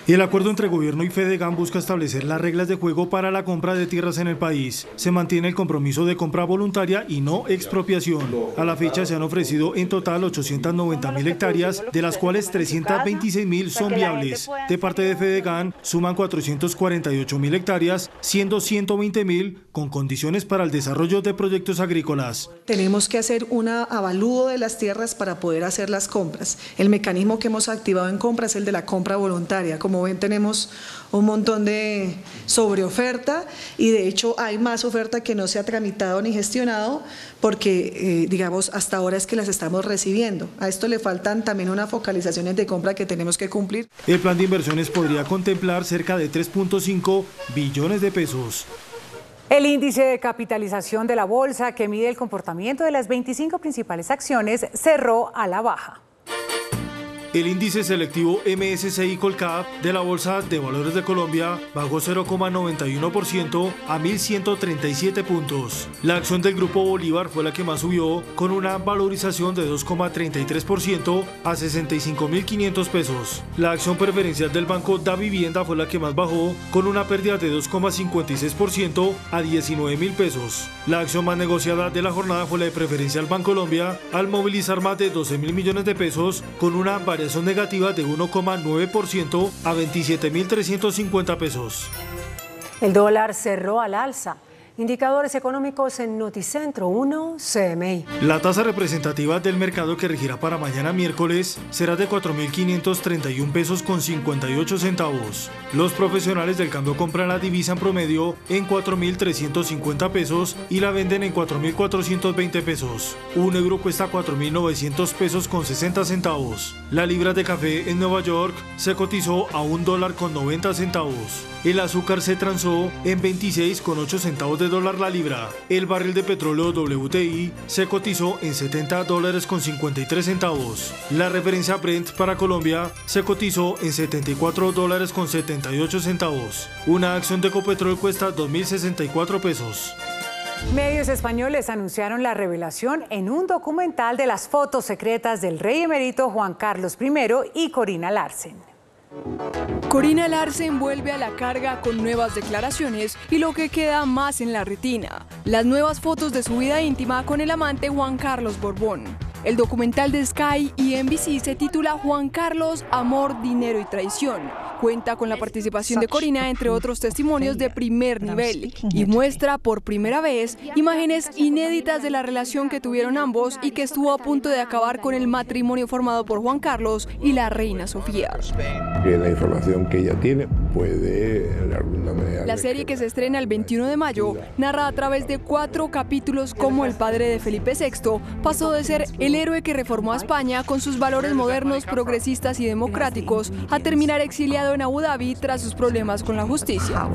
El acuerdo entre gobierno y Fedegan busca establecer las reglas de juego para la compra de tierras en el país. Se mantiene el compromiso de compra voluntaria y no expropiación. A la fecha se han ofrecido en total 890.000 hectáreas, de las cuales 326.000 son viables. De parte de Fedegan suman 448.000 hectáreas, siendo 120.000 con condiciones para el desarrollo de proyectos agrícolas. Tenemos que hacer un avalúo de las tierras para poder hacer las compras. El mecanismo que hemos activado en compra es el de la compra voluntaria. Como ven, tenemos un montón de sobreoferta y de hecho hay más oferta que no se ha tramitado ni gestionado porque, digamos, hasta ahora es que las estamos recibiendo. A esto le faltan también unas focalizaciones de compra que tenemos que cumplir. El plan de inversiones podría contemplar cerca de 3.5 billones de pesos. El índice de capitalización de la bolsa, que mide el comportamiento de las 25 principales acciones, cerró a la baja. El índice selectivo MSCI Colcap de la Bolsa de Valores de Colombia bajó 0,91% a 1.137 puntos. La acción del Grupo Bolívar fue la que más subió, con una valorización de 2,33% a 65.500 pesos. La acción preferencial del Banco Davivienda fue la que más bajó, con una pérdida de 2,56% a 19.000 pesos. La acción más negociada de la jornada fue la de Preferencial Bancolombia, al movilizar más de 12.000 millones de pesos, con una variación negativa de 1,9% a 27.350 pesos. El dólar cerró al alza. Indicadores económicos en Noticentro 1 CMI. La tasa representativa del mercado que regirá para mañana miércoles será de 4.531 pesos con 58 centavos. Los profesionales del cambio compran la divisa en promedio en 4.350 pesos y la venden en 4.420 pesos. Un euro cuesta 4.900 pesos con 60 centavos. La libra de café en Nueva York se cotizó a $1 con 90 centavos. El azúcar se transó en 26,8 centavos de dólar la libra. El barril de petróleo WTI se cotizó en $70 con 53 centavos. La referencia Brent para Colombia se cotizó en $74 con 78 centavos. Una acción de Ecopetrol cuesta 2.064 pesos. Medios españoles anunciaron la revelación en un documental de las fotos secretas del rey emérito Juan Carlos I y Corina Larsen. Corina Larsen vuelve a la carga con nuevas declaraciones y lo que queda más en la retina: las nuevas fotos de su vida íntima con el amante Juan Carlos Borbón. El documental de Sky y NBC se titula Juan Carlos, Amor, Dinero y Traición. Cuenta con la participación de Corina, entre otros testimonios de primer nivel, y muestra por primera vez imágenes inéditas de la relación que tuvieron ambos y que estuvo a punto de acabar con el matrimonio formado por Juan Carlos y la reina Sofía. Que la información que ella tiene puede de alguna manera... La serie, que se estrena el 21 de mayo, narra a través de 4 capítulos cómo el padre de Felipe VI pasó de ser el héroe que reformó a España con sus valores modernos, progresistas y democráticos a terminar exiliado en Abu Dhabi tras sus problemas con la justicia.